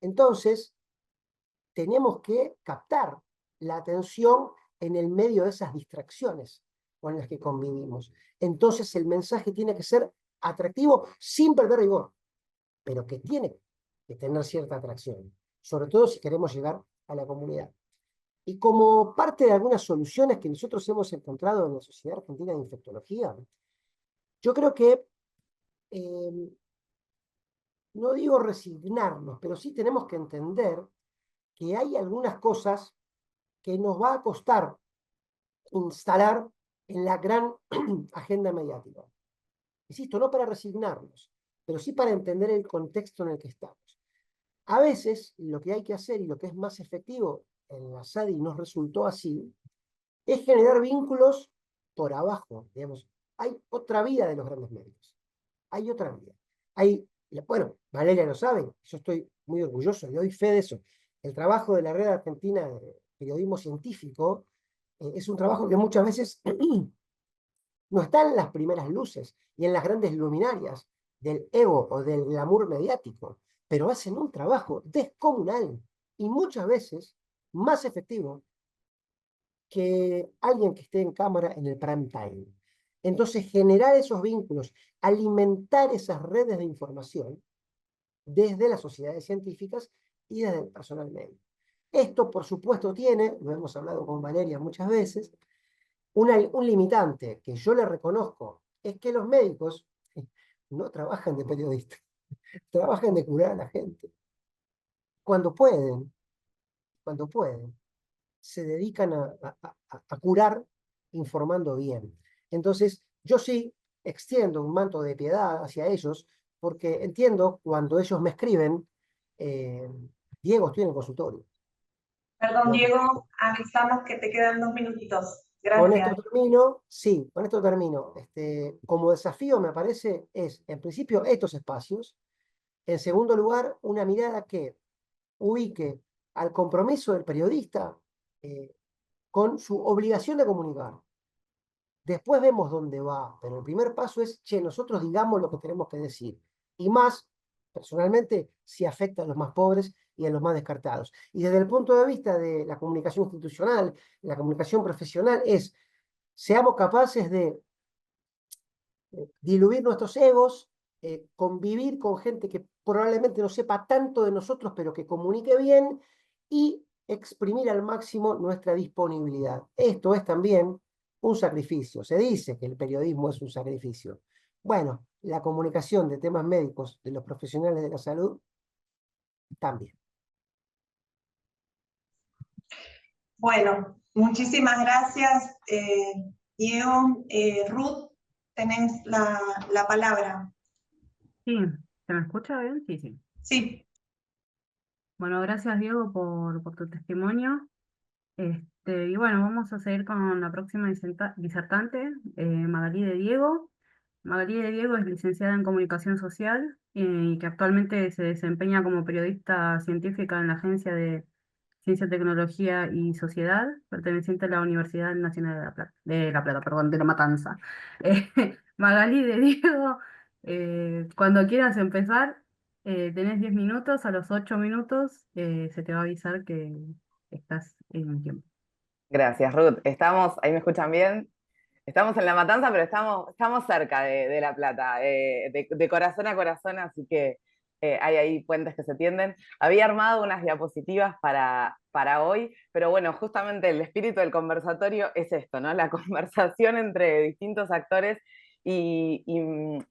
Entonces, tenemos que captar la atención en el medio de esas distracciones con las que convivimos. Entonces el mensaje tiene que ser atractivo sin perder rigor, pero que tiene que tener cierta atracción, sobre todo si queremos llegar a la comunidad. Y como parte de algunas soluciones que nosotros hemos encontrado en la Sociedad Argentina de Infectología, yo creo que, no digo resignarnos, pero sí tenemos que entender que hay algunas cosas que nos va a costar instalar en la gran agenda mediática. Insisto, no para resignarnos, pero sí para entender el contexto en el que estamos. A veces lo que hay que hacer y lo que es más efectivo en la SADI nos resultó así, es generar vínculos por abajo, digamos. Hay otra vida de los grandes medios. Hay otra vida. Bueno, Valeria lo sabe, yo estoy muy orgulloso, y doy fe de eso. El trabajo de la Red Argentina de Periodismo Científico es un trabajo que muchas veces no está en las primeras luces y en las grandes luminarias del ego o del glamour mediático, pero hacen un trabajo descomunal y muchas veces más efectivo que alguien que esté en cámara en el prime time. Entonces, generar esos vínculos, alimentar esas redes de información desde las sociedades científicas y desde el personal médico. Esto, por supuesto, tiene, lo hemos hablado con Valeria muchas veces, un limitante que yo le reconozco, es que los médicos no trabajan de periodistas, trabajan de curar a la gente. Cuando pueden, se dedican a curar informando bien. Entonces, yo sí extiendo un manto de piedad hacia ellos, porque entiendo cuando ellos me escriben, Diego, estoy en el consultorio. Perdón, ¿No? Diego, avisamos que te quedan 2 minutitos. Con esto Gracias. termino, sí, con esto termino. Como desafío me parece es, en principio, estos espacios. En segundo lugar, una mirada que ubique al compromiso del periodista con su obligación de comunicar. Después vemos dónde va, pero el primer paso es, che, nosotros digamos lo que tenemos que decir. Y más, personalmente, si afecta a los más pobres y a los más descartados. Y desde el punto de vista de la comunicación institucional, la comunicación profesional, es, seamos capaces de diluir nuestros egos, convivir con gente que probablemente no sepa tanto de nosotros, pero que comunique bien, y exprimir al máximo nuestra disponibilidad. Esto es también un sacrificio. Se dice que el periodismo es un sacrificio. Bueno, la comunicación de temas médicos de los profesionales de la salud también. Bueno, muchísimas gracias, Diego. Ruth, tenés la palabra. Sí, ¿se me escucha bien? Sí, sí. Sí. Bueno, gracias Diego por tu testimonio. Y bueno, vamos a seguir con la próxima disertante, Magalí de Diego. Magalí de Diego es licenciada en Comunicación Social y que actualmente se desempeña como periodista científica en la Agencia de Ciencia, Tecnología y Sociedad, perteneciente a la Universidad Nacional de La Matanza. Eh, Magalí de Diego, cuando quieras empezar, tenés 10 minutos, a los 8 minutos se te va a avisar que estás en un tiempo. Gracias, Ruth. Estamos, ahí me escuchan bien. Estamos en La Matanza, pero estamos cerca de La Plata, de corazón a corazón, así que hay ahí puentes que se tienden. Había armado unas diapositivas para hoy, pero bueno, justamente el espíritu del conversatorio es esto, ¿no? La conversación entre distintos actores y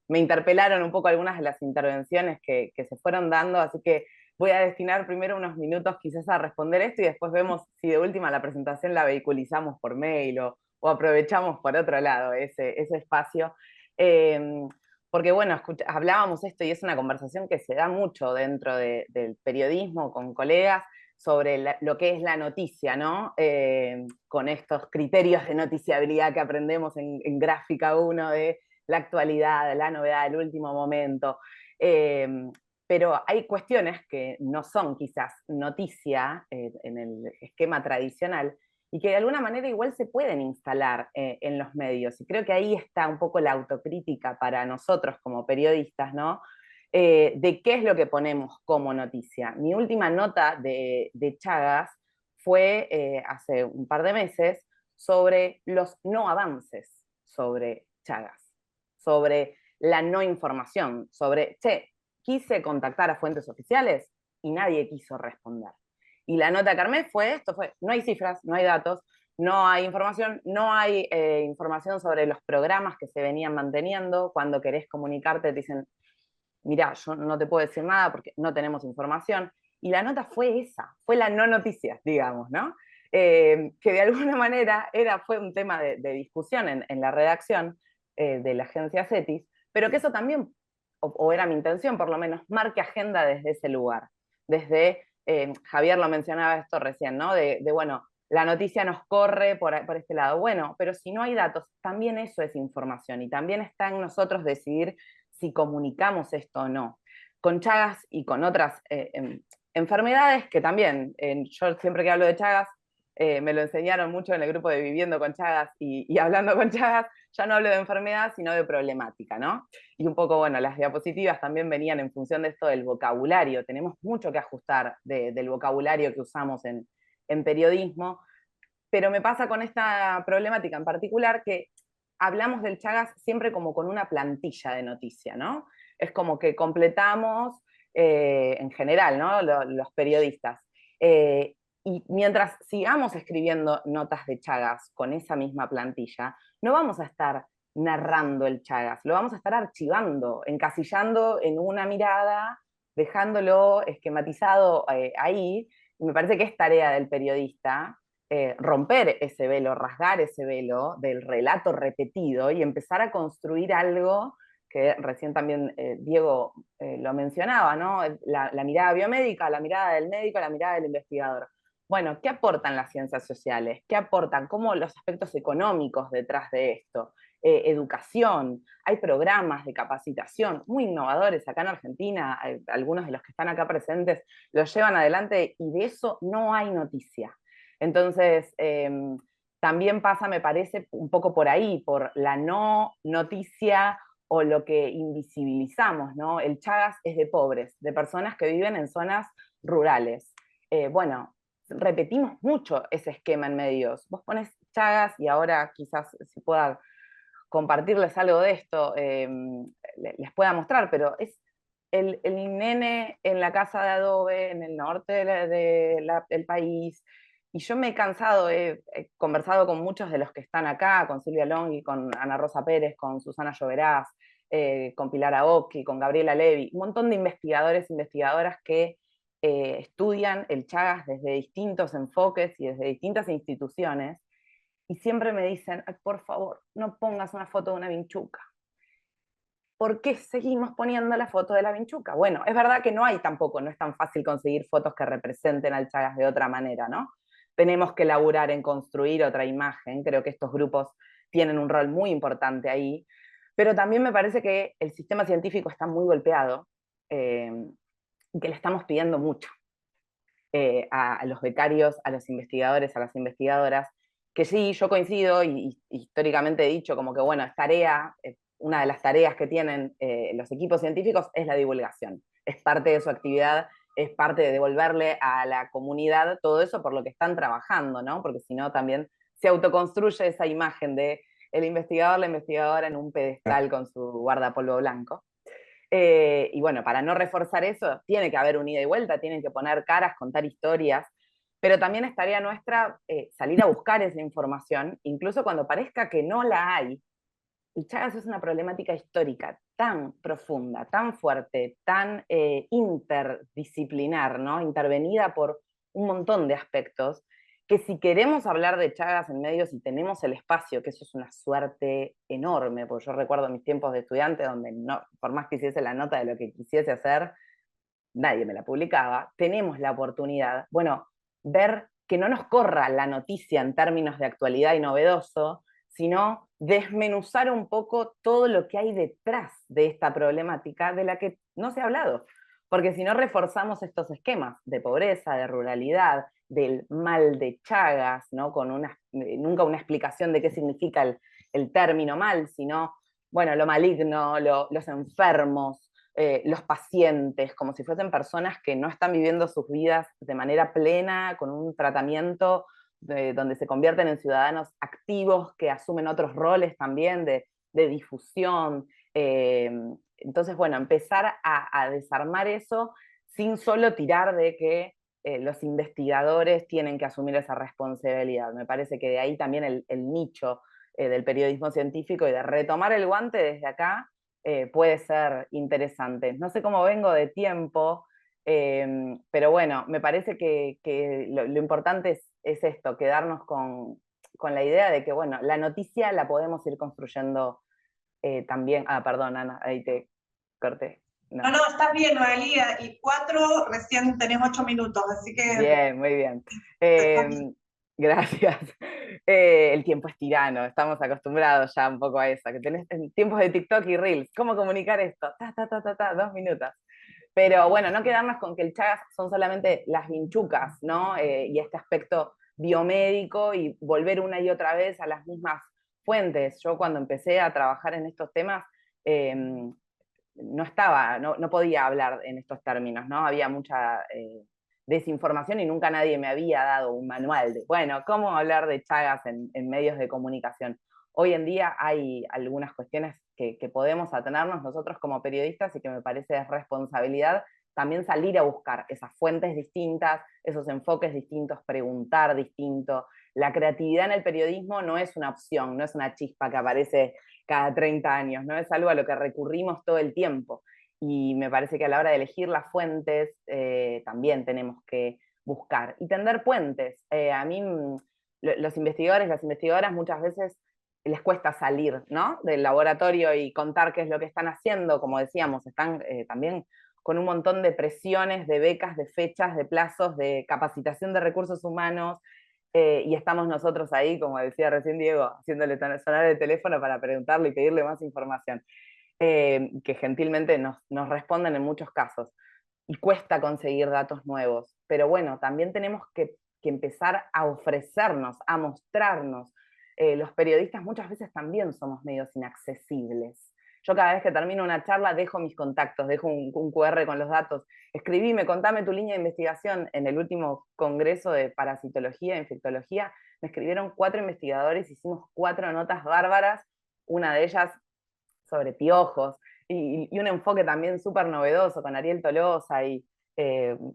me interpelaron un poco algunas de las intervenciones que se fueron dando, así que voy a destinar primero unos minutos quizás a responder esto y después vemos si de última la presentación la vehiculizamos por mail o aprovechamos por otro lado ese espacio. Porque bueno, hablábamos esto y es una conversación que se da mucho dentro del periodismo con colegas sobre lo que es la noticia, ¿no? Con estos criterios de noticiabilidad que aprendemos en Gráfica 1 de la actualidad, la novedad, el último momento. Pero hay cuestiones que no son quizás noticia en el esquema tradicional y que de alguna manera igual se pueden instalar en los medios. Y creo que ahí está un poco la autocrítica para nosotros como periodistas, ¿no? De qué es lo que ponemos como noticia. Mi última nota de Chagas fue hace un par de meses sobre los no avances sobre Chagas, sobre la no información, sobre, quise contactar a fuentes oficiales y nadie quiso responder. Y la nota que armé fue esto, no hay cifras, no hay datos, no hay información, no hay información sobre los programas que se venían manteniendo. Cuando querés comunicarte te dicen, mirá, yo no te puedo decir nada porque no tenemos información. Y la nota fue esa, fue la no noticia, digamos, ¿no? Que de alguna manera fue un tema de discusión en la redacción de la agencia CETIS, pero que eso también, o era mi intención por lo menos, marque agenda desde ese lugar. Desde, Javier lo mencionaba esto recién, ¿no? Bueno, la noticia nos corre por este lado. Bueno, pero si no hay datos, también eso es información y también está en nosotros decidir si comunicamos esto o no. con Chagas y con otras enfermedades que también, yo siempre que hablo de Chagas, me lo enseñaron mucho en el grupo de Viviendo con Chagas y Hablando con Chagas, ya no hablo de enfermedad, sino de problemática, ¿no? Y un poco, bueno, las diapositivas también venían en función de esto del vocabulario, tenemos mucho que ajustar del vocabulario que usamos en periodismo, pero me pasa con esta problemática en particular que hablamos del Chagas siempre como con una plantilla de noticia, ¿no? Es como que completamos, en general, ¿no? Los periodistas. Y mientras sigamos escribiendo notas de Chagas con esa misma plantilla, no vamos a estar narrando el Chagas, lo vamos a estar archivando, encasillando en una mirada, dejándolo esquematizado ahí. Y me parece que es tarea del periodista romper ese velo, rasgar ese velo del relato repetido y empezar a construir algo que recién también Diego lo mencionaba, ¿no? La mirada biomédica, la mirada del médico, la mirada del investigador. Bueno, ¿qué aportan las ciencias sociales? ¿Qué aportan? ¿Cómo los aspectos económicos detrás de esto? Educación, hay programas de capacitación muy innovadores acá en Argentina, algunos de los que están acá presentes los llevan adelante y de eso no hay noticia. Entonces, también pasa, me parece, un poco por ahí, por la no noticia o lo que invisibilizamos, ¿no? El Chagas es de pobres, de personas que viven en zonas rurales. Bueno, repetimos mucho ese esquema en medios. Vos pones Chagas y ahora quizás si pueda compartirles algo de esto, les pueda mostrar, pero es el nene en la casa de adobe en el norte del país. Y yo me he cansado, he conversado con muchos de los que están acá, con Silvia Longhi, con Ana Rosa Pérez, con Susana Lloveraz, con Pilar Aoki, con Gabriela Levy, un montón de investigadores e investigadoras que estudian el Chagas desde distintos enfoques y desde distintas instituciones, y siempre me dicen, por favor, no pongas una foto de una vinchuca. ¿Por qué seguimos poniendo la foto de la vinchuca? Bueno, es verdad que no hay tampoco, no es tan fácil conseguir fotos que representen al Chagas de otra manera, ¿no? Tenemos que laburar en construir otra imagen, creo que estos grupos tienen un rol muy importante ahí, pero también me parece que el sistema científico está muy golpeado y que le estamos pidiendo mucho a los becarios, a los investigadores, a las investigadoras, que sí, yo coincido y históricamente he dicho como que, bueno, es tarea, una de las tareas que tienen los equipos científicos es la divulgación, es parte de su actividad, es parte de devolverle a la comunidad todo eso por lo que están trabajando, ¿no? Porque si no también se autoconstruye esa imagen de el investigador, la investigadora en un pedestal con su guardapolvo blanco. Y bueno, para no reforzar eso, tiene que haber un ida y vuelta, tienen que poner caras, contar historias, pero también es tarea nuestra salir a buscar esa información, incluso cuando parezca que no la hay. El Chagas es una problemática histórica tan profunda, tan fuerte, tan interdisciplinar, ¿no? Intervenida por un montón de aspectos, que si queremos hablar de Chagas en medios y tenemos el espacio, que eso es una suerte enorme, porque yo recuerdo mis tiempos de estudiante donde no, por más que hiciese la nota de lo que quisiese hacer, nadie me la publicaba, tenemos la oportunidad, bueno, ver que no nos corra la noticia en términos de actualidad y novedoso, sino desmenuzar un poco todo lo que hay detrás de esta problemática de la que no se ha hablado. Porque si no reforzamos estos esquemas de pobreza, de ruralidad, del mal de Chagas, ¿no? Con nunca una explicación de qué significa el término mal, sino, bueno, lo maligno, los enfermos, los pacientes, como si fuesen personas que no están viviendo sus vidas de manera plena, con un tratamiento donde se convierten en ciudadanos activos que asumen otros roles también de difusión. Entonces, bueno, empezar a desarmar eso sin solo tirar de que los investigadores tienen que asumir esa responsabilidad. Me parece que de ahí también el nicho del periodismo científico y de retomar el guante desde acá puede ser interesante. No sé cómo vengo de tiempo, pero bueno, me parece que lo importante es esto, quedarnos con la idea de que, bueno, la noticia la podemos ir construyendo también. Ah, perdón, Ana, ahí te corté. No, estás bien, Noelia, y 4, recién tenés 8 minutos, así que... Bien, muy bien. Gracias. El tiempo es tirano, estamos acostumbrados ya un poco a eso, que tenés tiempos de TikTok y Reels. ¿Cómo comunicar esto? 2 minutos. Pero bueno, no quedarnos con que el Chagas son solamente las vinchucas, ¿no? Y este aspecto biomédico y volver una y otra vez a las mismas fuentes. Yo cuando empecé a trabajar en estos temas, no podía hablar en estos términos, ¿no? Había mucha desinformación y nunca nadie me había dado un manual de, bueno, cómo hablar de Chagas en medios de comunicación. Hoy en día hay algunas cuestiones que podemos atenernos nosotros como periodistas y que me parece es responsabilidad también salir a buscar esas fuentes distintas, esos enfoques distintos, preguntar distinto. La creatividad en el periodismo no es una opción, no es una chispa que aparece cada 30 años, no es algo a lo que recurrimos todo el tiempo. Y me parece que a la hora de elegir las fuentes también tenemos que buscar y tender puentes. A mí los investigadores, las investigadoras muchas veces les cuesta salir, ¿no?, del laboratorio y contar qué es lo que están haciendo. Como decíamos, están también con un montón de presiones, de becas, de fechas, de plazos, de capacitación de recursos humanos, y estamos nosotros ahí, como decía recién Diego, haciéndole sonar el teléfono para preguntarle y pedirle más información, que gentilmente nos responden en muchos casos. Y cuesta conseguir datos nuevos, pero bueno, también tenemos que empezar a ofrecernos, a mostrarnos. Los periodistas muchas veces también somos medios inaccesibles. Yo cada vez que termino una charla dejo mis contactos, dejo un QR con los datos. Escribime, contame tu línea de investigación. En el último congreso de parasitología e infectología me escribieron 4 investigadores, hicimos 4 notas bárbaras, una de ellas sobre piojos, y un enfoque también súper novedoso con Ariel Tolosa, y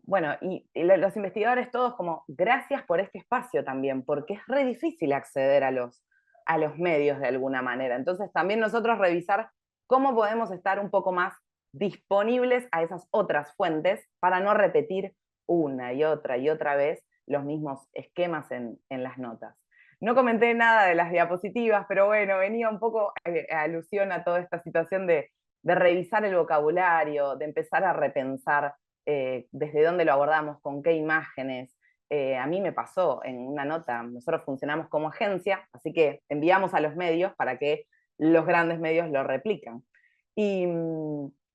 bueno, y los investigadores todos como, gracias por este espacio también, porque es re difícil acceder a los medios de alguna manera. Entonces también nosotros revisar cómo podemos estar un poco más disponibles a esas otras fuentes para no repetir una y otra vez los mismos esquemas en las notas. No comenté nada de las diapositivas, pero bueno, venía un poco a alusión a toda esta situación de revisar el vocabulario, de empezar a repensar desde dónde lo abordamos, con qué imágenes. A mí me pasó en una nota, nosotros funcionamos como agencia, así que enviamos a los medios para que los grandes medios lo replican. Y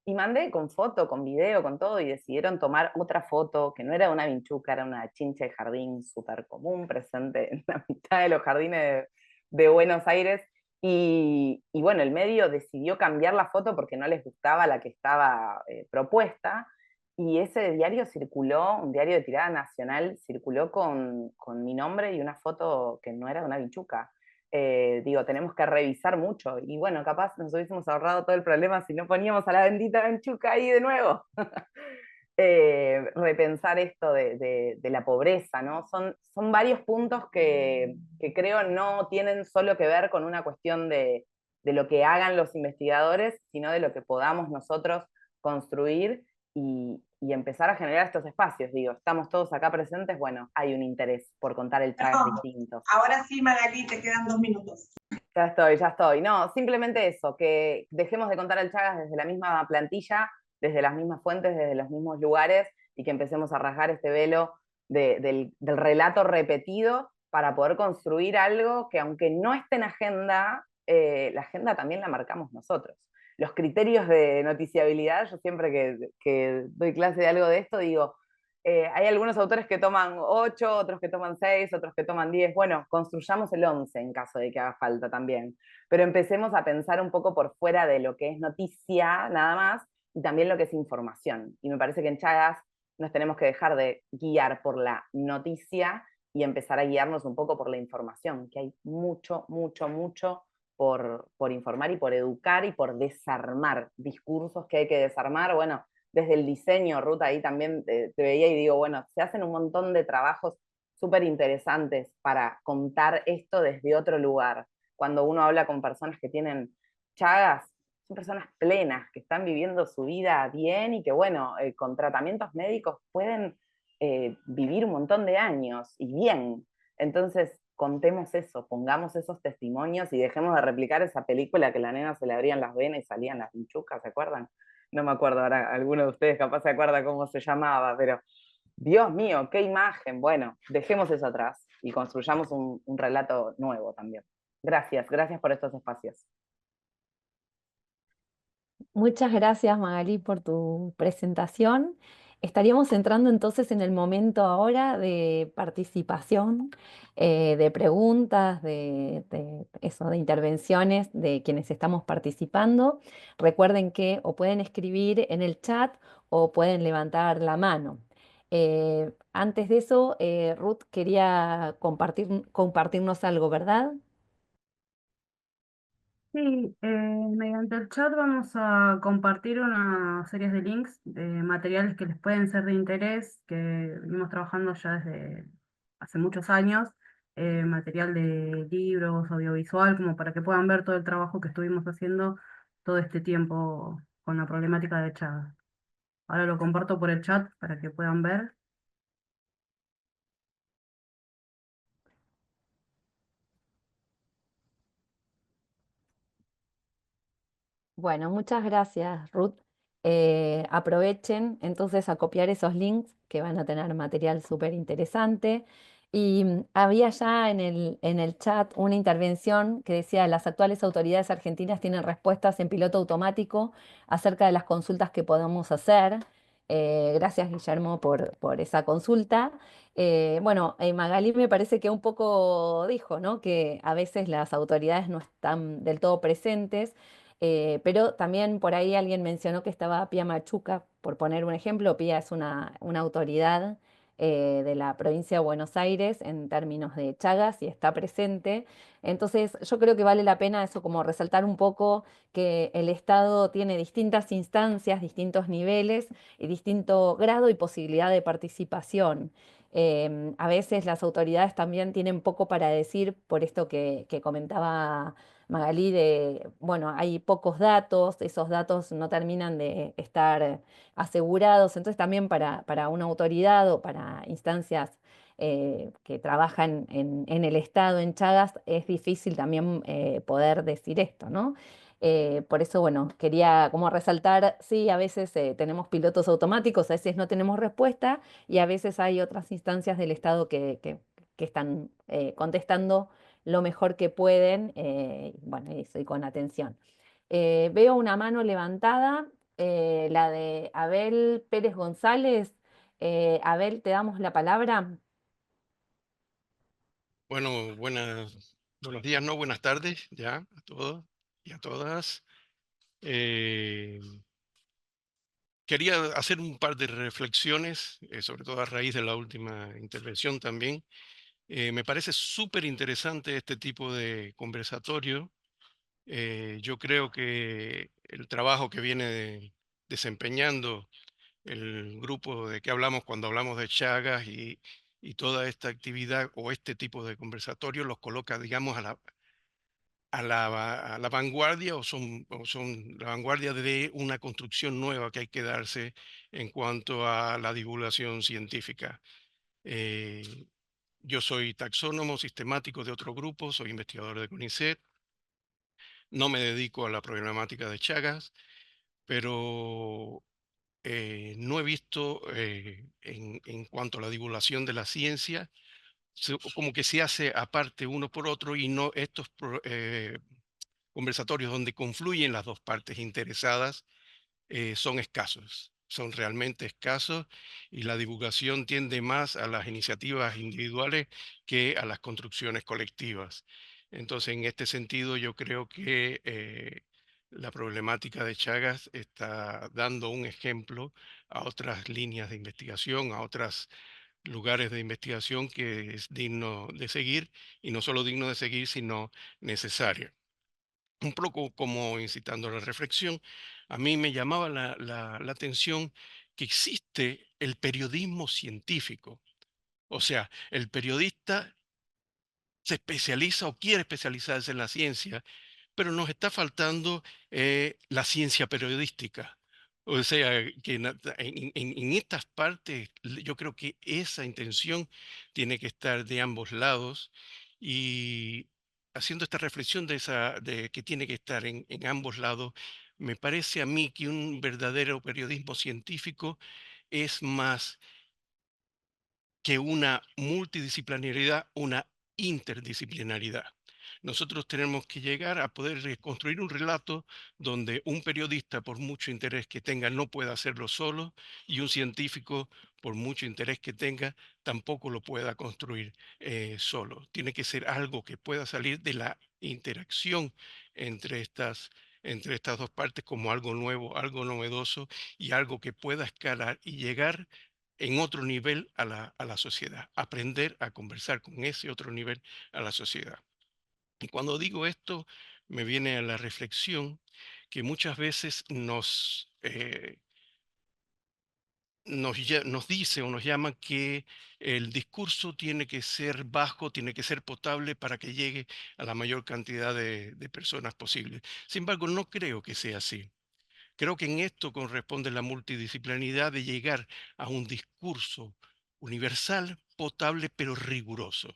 mandé con foto, con video, con todo, y decidieron tomar otra foto, que no era una vinchuca, era una chincha de jardín súper común, presente en la mitad de los jardines de Buenos Aires. Y bueno, el medio decidió cambiar la foto porque no les gustaba la que estaba propuesta, y ese diario circuló, un diario de tirada nacional, circuló con mi nombre y una foto que no era una vinchuca. Digo, tenemos que revisar mucho, y bueno, capaz nos hubiésemos ahorrado todo el problema si no poníamos a la bendita vinchuca ahí de nuevo. Repensar esto de la pobreza, ¿no? Son varios puntos que creo no tienen solo que ver con una cuestión de lo que hagan los investigadores, sino de lo que podamos nosotros construir y empezar a generar estos espacios. Digo, estamos todos acá presentes, bueno, hay un interés por contar el Chagas distinto. Ahora sí, Magalí, te quedan 2 minutos. Ya estoy. No, simplemente eso, que dejemos de contar el Chagas desde la misma plantilla, desde las mismas fuentes, desde los mismos lugares, y que empecemos a rasgar este velo del relato repetido para poder construir algo que, aunque no esté en agenda, la agenda también la marcamos nosotros. Los criterios de noticiabilidad, yo siempre que doy clase de algo de esto, digo, hay algunos autores que toman 8, otros que toman 6, otros que toman 10. Bueno, construyamos el 11 en caso de que haga falta también. Pero empecemos a pensar un poco por fuera de lo que es noticia, nada más, y también lo que es información. Y me parece que en Chagas nos tenemos que dejar de guiar por la noticia y empezar a guiarnos un poco por la información, que hay mucho por informar y por educar y por desarmar discursos que hay que desarmar. Bueno, desde el diseño, Ruth, ahí también te veía y digo, bueno, se hacen un montón de trabajos súper interesantes para contar esto desde otro lugar. Cuando uno habla con personas que tienen Chagas, son personas plenas, que están viviendo su vida bien y que, bueno, con tratamientos médicos pueden vivir un montón de años y bien. Entonces, contemos eso, pongamos esos testimonios y dejemos de replicar esa película que la nena se le abrían las venas y salían las vinchucas, ¿se acuerdan? No me acuerdo ahora, alguno de ustedes capaz se acuerda cómo se llamaba, pero Dios mío, qué imagen. Bueno, dejemos eso atrás y construyamos un relato nuevo también. Gracias por estos espacios. Muchas gracias, Magalí, por tu presentación. Estaríamos entrando entonces en el momento ahora de participación, de preguntas, de intervenciones de quienes estamos participando. Recuerden que o pueden escribir en el chat o pueden levantar la mano. Antes de eso, Ruth quería compartirnos algo, ¿verdad? Sí, mediante el chat vamos a compartir una serie de links de materiales que les pueden ser de interés, que venimos trabajando ya desde hace muchos años, material de libros, audiovisual, como para que puedan ver todo el trabajo que estuvimos haciendo todo este tiempo con la problemática de Chagas. Ahora lo comparto por el chat para que puedan ver. Bueno, muchas gracias, Ruth. Aprovechen entonces a copiar esos links que van a tener material súper interesante. Y había ya en el chat una intervención que decía, las actuales autoridades argentinas tienen respuestas en piloto automático acerca de las consultas que podemos hacer. Gracias, Guillermo, por esa consulta. Bueno, Magalí me parece que un poco dijo, ¿no? Que a veces las autoridades no están del todo presentes. Pero también por ahí alguien mencionó que estaba Pía Machuca, por poner un ejemplo. Pía es una autoridad de la provincia de Buenos Aires en términos de Chagas y está presente. Entonces, yo creo que vale la pena eso, como resaltar un poco que el Estado tiene distintas instancias, distintos niveles y distinto grado y posibilidad de participación. A veces las autoridades también tienen poco para decir por esto que comentaba Magalí, de, bueno, hay pocos datos, esos datos no terminan de estar asegurados, entonces también para una autoridad o para instancias que trabajan en el Estado, en Chagas, es difícil también poder decir esto, ¿no? Por eso, bueno, quería como resaltar, sí, a veces tenemos pilotos automáticos, a veces no tenemos respuesta y a veces hay otras instancias del Estado que están contestando lo mejor que pueden, bueno, eso y con atención. Veo una mano levantada, la de Abel Pérez González. Abel, te damos la palabra. Bueno, buenos días, no, buenas tardes ya a todos y a todas. Quería hacer un par de reflexiones, sobre todo a raíz de la última intervención también. Me parece súper interesante este tipo de conversatorio. Yo creo que el trabajo que viene desempeñando el grupo de que hablamos cuando hablamos de Chagas y toda esta actividad o este tipo de conversatorio los coloca, digamos, a la vanguardia o son la vanguardia de una construcción nueva que hay que darse en cuanto a la divulgación científica. Eh, yo soy taxónomo sistemático de otro grupo, soy investigador de CONICET, no me dedico a la problemática de Chagas, pero no he visto en cuanto a la divulgación de la ciencia, como que se hace aparte uno por otro y no estos conversatorios donde confluyen las dos partes interesadas son escasos, son realmente escasos y la divulgación tiende más a las iniciativas individuales que a las construcciones colectivas. Entonces, en este sentido, yo creo que la problemática de Chagas está dando un ejemplo a otras líneas de investigación, a otros lugares de investigación que es digno de seguir y no solo digno de seguir, sino necesario. Un poco como incitando a la reflexión, a mí me llamaba la atención que existe el periodismo científico. O sea, el periodista se especializa o quiere especializarse en la ciencia, pero nos está faltando la ciencia periodística. O sea, que en estas partes yo creo que esa intención tiene que estar de ambos lados y haciendo esta reflexión de que tiene que estar en ambos lados, me parece a mí que un verdadero periodismo científico es más que una multidisciplinaridad, una interdisciplinaridad. Nosotros tenemos que llegar a poder reconstruir un relato donde un periodista, por mucho interés que tenga, no pueda hacerlo solo, y un científico, por mucho interés que tenga, tampoco lo pueda construir solo. Tiene que ser algo que pueda salir de la interacción entre estas dos partes como algo nuevo, algo novedoso y algo que pueda escalar y llegar en otro nivel a la sociedad, aprender a conversar con ese otro nivel a la sociedad. Y cuando digo esto, me viene a la reflexión que muchas veces nos dice o nos llama que el discurso tiene que ser bajo, tiene que ser potable para que llegue a la mayor cantidad de personas posible. Sin embargo, no creo que sea así. Creo que en esto corresponde la multidisciplinaridad de llegar a un discurso universal, potable, pero riguroso.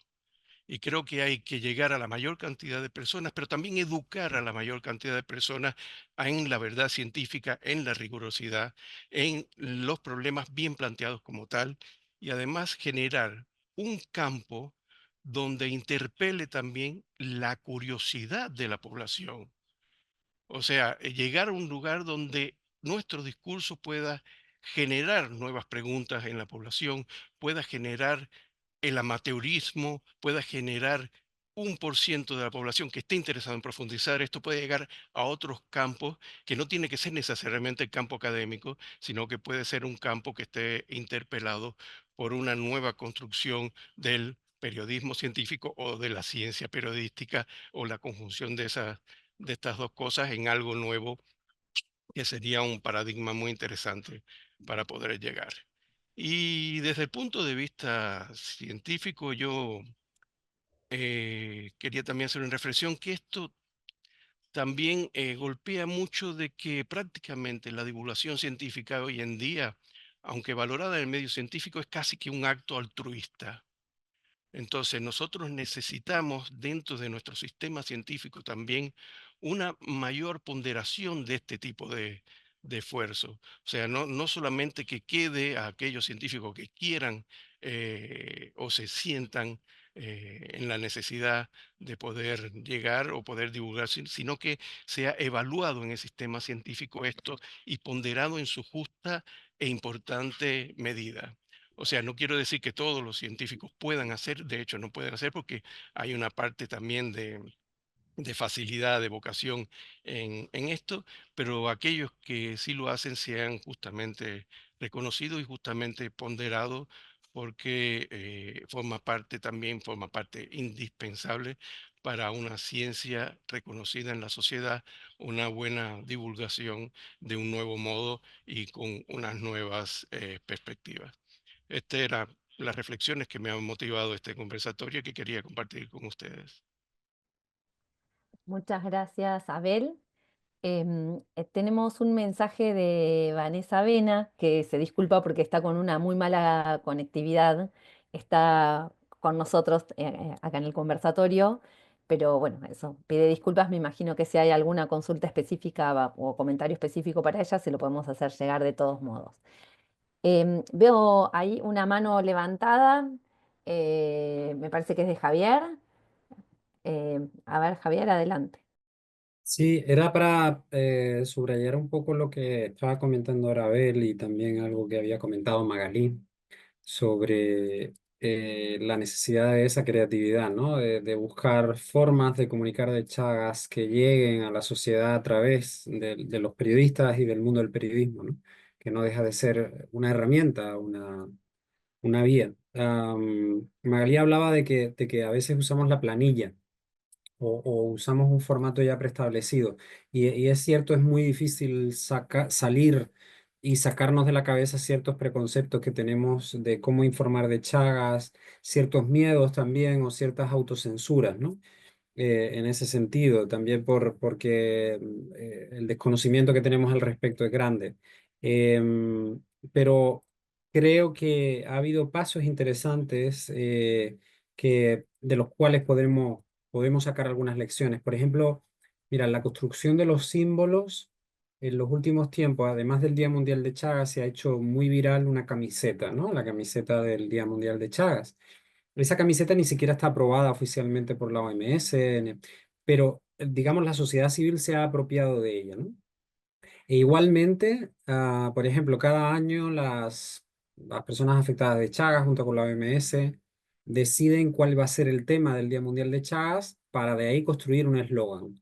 Y creo que hay que llegar a la mayor cantidad de personas, pero también educar a la mayor cantidad de personas en la verdad científica, en la rigurosidad, en los problemas bien planteados como tal, y además generar un campo donde interpele también la curiosidad de la población. O sea, llegar a un lugar donde nuestro discurso pueda generar nuevas preguntas en la población, pueda generar el amateurismo, pueda generar 1% de la población que esté interesado en profundizar. Esto puede llegar a otros campos que no tiene que ser necesariamente el campo académico, sino que puede ser un campo que esté interpelado por una nueva construcción del periodismo científico o de la ciencia periodística, o la conjunción de estas dos cosas en algo nuevo, que sería un paradigma muy interesante para poder llegar. Y desde el punto de vista científico, yo quería también hacer una reflexión que esto también golpea mucho de que prácticamente la divulgación científica hoy en día, aunque valorada en el medio científico, es casi que un acto altruista. Entonces, nosotros necesitamos dentro de nuestro sistema científico también una mayor ponderación de este tipo de esfuerzo. O sea, no solamente que quede a aquellos científicos que quieran o se sientan en la necesidad de poder llegar o poder divulgar, sino que sea evaluado en el sistema científico esto y ponderado en su justa e importante medida. O sea, no quiero decir que todos los científicos puedan hacer, de hecho no pueden hacer, porque hay una parte también de facilidad, de vocación en esto, pero aquellos que sí lo hacen sean justamente reconocidos y justamente ponderados, porque forma parte indispensable para una ciencia reconocida en la sociedad, una buena divulgación de un nuevo modo y con unas nuevas perspectivas. Estas eran las reflexiones que me han motivado este conversatorio y que quería compartir con ustedes. Muchas gracias, Abel. Tenemos un mensaje de Vanessa Vena, que se disculpa porque está con una muy mala conectividad. Está con nosotros acá en el conversatorio, pero bueno, eso, pide disculpas. Me imagino que si hay alguna consulta específica o comentario específico para ella, se lo podemos hacer llegar de todos modos. Veo ahí una mano levantada, me parece que es de Javier. A ver, Javier, adelante. Sí, era para subrayar un poco lo que estaba comentando ahora Abel y también algo que había comentado Magalí sobre la necesidad de esa creatividad, ¿no? De buscar formas de comunicar de Chagas que lleguen a la sociedad a través de los periodistas y del mundo del periodismo, ¿no? Que no deja de ser una herramienta, una vía. Magalí hablaba de que a veces usamos la planilla o usamos un formato ya preestablecido. Y es cierto, es muy difícil salir y sacarnos de la cabeza ciertos preconceptos que tenemos de cómo informar de Chagas, ciertos miedos también o ciertas autocensuras, ¿no? En ese sentido, también porque el desconocimiento que tenemos al respecto es grande. Em, pero creo que ha habido pasos interesantes de los cuales podemos sacar algunas lecciones. Por ejemplo, mira, la construcción de los símbolos en los últimos tiempos, además del Día Mundial de Chagas, se ha hecho muy viral una camiseta, ¿no? La camiseta del Día Mundial de Chagas. esa camiseta ni siquiera está aprobada oficialmente por la OMS, pero digamos la sociedad civil se ha apropiado de ella, ¿no? E igualmente, por ejemplo, cada año las personas afectadas de Chagas junto con la OMS deciden cuál va a ser el tema del Día Mundial de Chagas para de ahí construir un eslogan.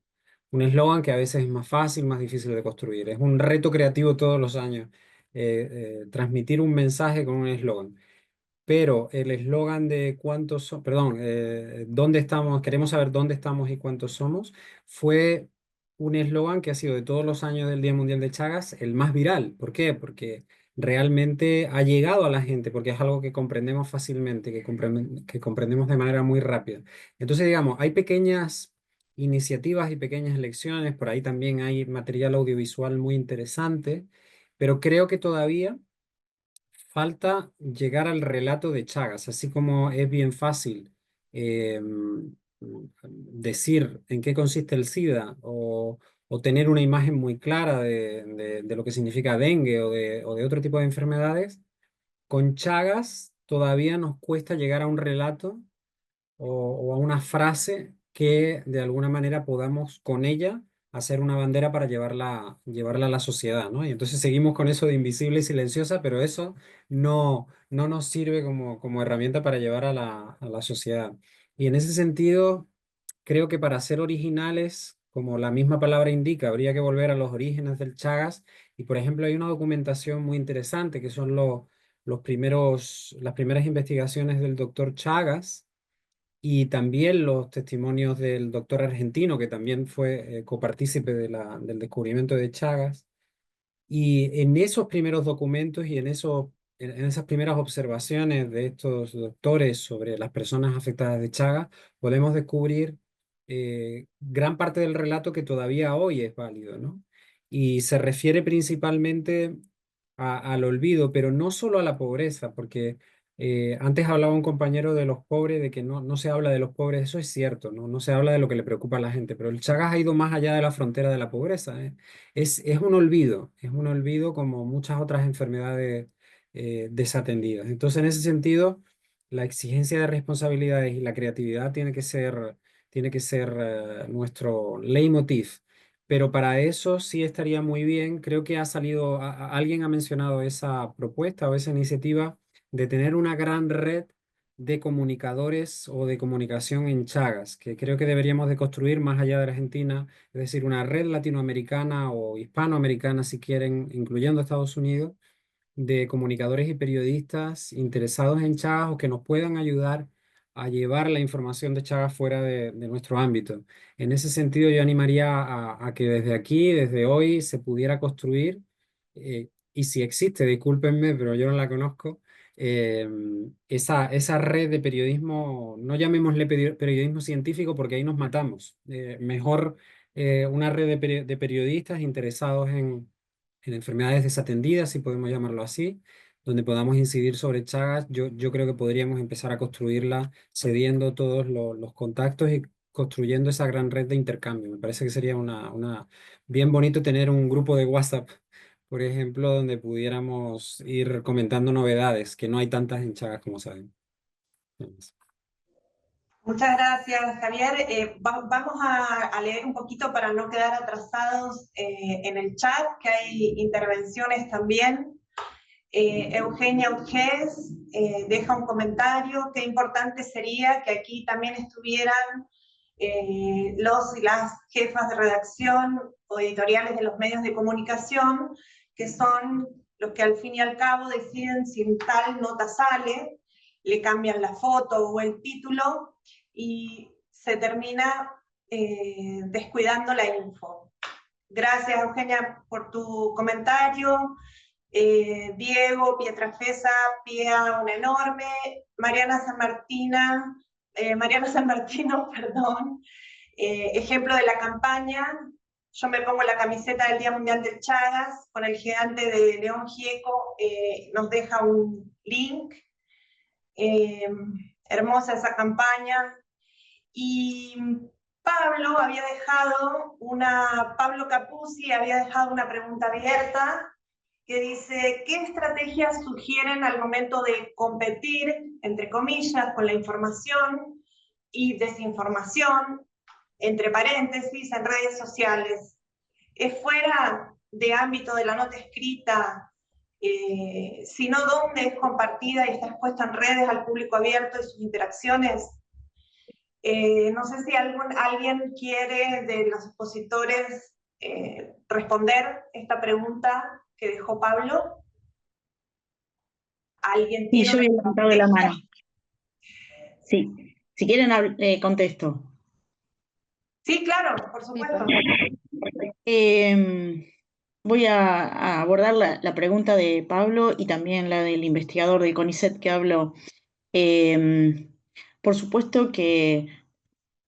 Un eslogan que a veces es más fácil, más difícil de construir. Es un reto creativo todos los años, transmitir un mensaje con un eslogan. Pero el eslogan de cuántos son, perdón, dónde estamos, queremos saber dónde estamos y cuántos somos, fue un eslogan que ha sido de todos los años del Día Mundial de Chagas el más viral. ¿Por qué? Porque realmente ha llegado a la gente, porque es algo que comprendemos fácilmente, que comprendemos de manera muy rápida. Entonces, digamos, hay pequeñas iniciativas y pequeñas lecciones, por ahí también hay material audiovisual muy interesante, pero creo que todavía falta llegar al relato de Chagas, así como es bien fácil decir en qué consiste el SIDA o tener una imagen muy clara de lo que significa dengue o de otro tipo de enfermedades, con Chagas todavía nos cuesta llegar a un relato o a una frase que de alguna manera podamos con ella hacer una bandera para llevarla a la sociedad, ¿no? Y entonces seguimos con eso de invisible y silenciosa, pero eso no nos sirve como herramienta para llevar a la sociedad. Y en ese sentido, creo que para ser originales, como la misma palabra indica, habría que volver a los orígenes del Chagas. Y por ejemplo, hay una documentación muy interesante que son las primeras investigaciones del doctor Chagas y también los testimonios del doctor argentino, que también fue copartícipe del descubrimiento de Chagas. Y en esos primeros documentos y en esas primeras observaciones de estos doctores sobre las personas afectadas de Chagas, podemos descubrir gran parte del relato que todavía hoy es válido, ¿no? Y se refiere principalmente al olvido, pero no solo a la pobreza, porque antes hablaba un compañero de los pobres, de que no se habla de los pobres, eso es cierto, no se habla de lo que le preocupa a la gente, pero el Chagas ha ido más allá de la frontera de la pobreza, ¿eh? Es un olvido como muchas otras enfermedades desatendidas. Entonces, en ese sentido, la exigencia de responsabilidades y la creatividad tiene que ser nuestro leitmotiv. Pero para eso sí estaría muy bien, creo que ha salido, alguien ha mencionado esa propuesta o esa iniciativa de tener una gran red de comunicadores o de comunicación en Chagas, que creo que deberíamos de construir más allá de la Argentina, es decir, una red latinoamericana o hispanoamericana, si quieren, incluyendo Estados Unidos, de comunicadores y periodistas interesados en Chagas o que nos puedan ayudar a llevar la información de Chagas fuera de nuestro ámbito. En ese sentido, yo animaría a que desde aquí, desde hoy, se pudiera construir, y si existe, discúlpenme, pero yo no la conozco, eh, esa red de periodismo, no llamémosle periodismo científico porque ahí nos matamos. Mejor una red de periodistas interesados en enfermedades desatendidas, si podemos llamarlo así, donde podamos incidir sobre Chagas. Yo creo que podríamos empezar a construirla cediendo todos los contactos y construyendo esa gran red de intercambio. Me parece que sería bien bonito tener un grupo de WhatsApp, por ejemplo, donde pudiéramos ir comentando novedades, que no hay tantas en Chagas como saben. Muchas gracias, Javier. Vamos a leer un poquito para no quedar atrasados en el chat, que hay intervenciones también. Eugenia Urgés deja un comentario: qué importante sería que aquí también estuvieran los y las jefas de redacción o editoriales de los medios de comunicación, que son los que al fin y al cabo deciden si tal nota sale, le cambian la foto o el título y se termina descuidando la info. Gracias, Eugenia, por tu comentario. Diego Pietrafesa pía un enorme. Mariana San Martino, perdón, ejemplo de la campaña. Yo me pongo la camiseta del Día Mundial del Chagas con el gigante de León Gieco, nos deja un link. Hermosa esa campaña. Y Pablo Capuzzi había dejado una pregunta abierta que dice, ¿qué estrategias sugieren al momento de competir, entre comillas, con la información y desinformación, entre paréntesis, en redes sociales? ¿Es fuera de ámbito de la nota escrita, sino dónde es compartida y está expuesta en redes al público abierto y sus interacciones? No sé si alguien quiere de los expositores responder esta pregunta que dejó Pablo. ¿Alguien Sí, tiene yo una había levantado la estrategia? mano. Sí, si quieren contesto. Sí, claro, por supuesto. Voy a abordar la pregunta de Pablo y también la del investigador del CONICET que habló. Por supuesto que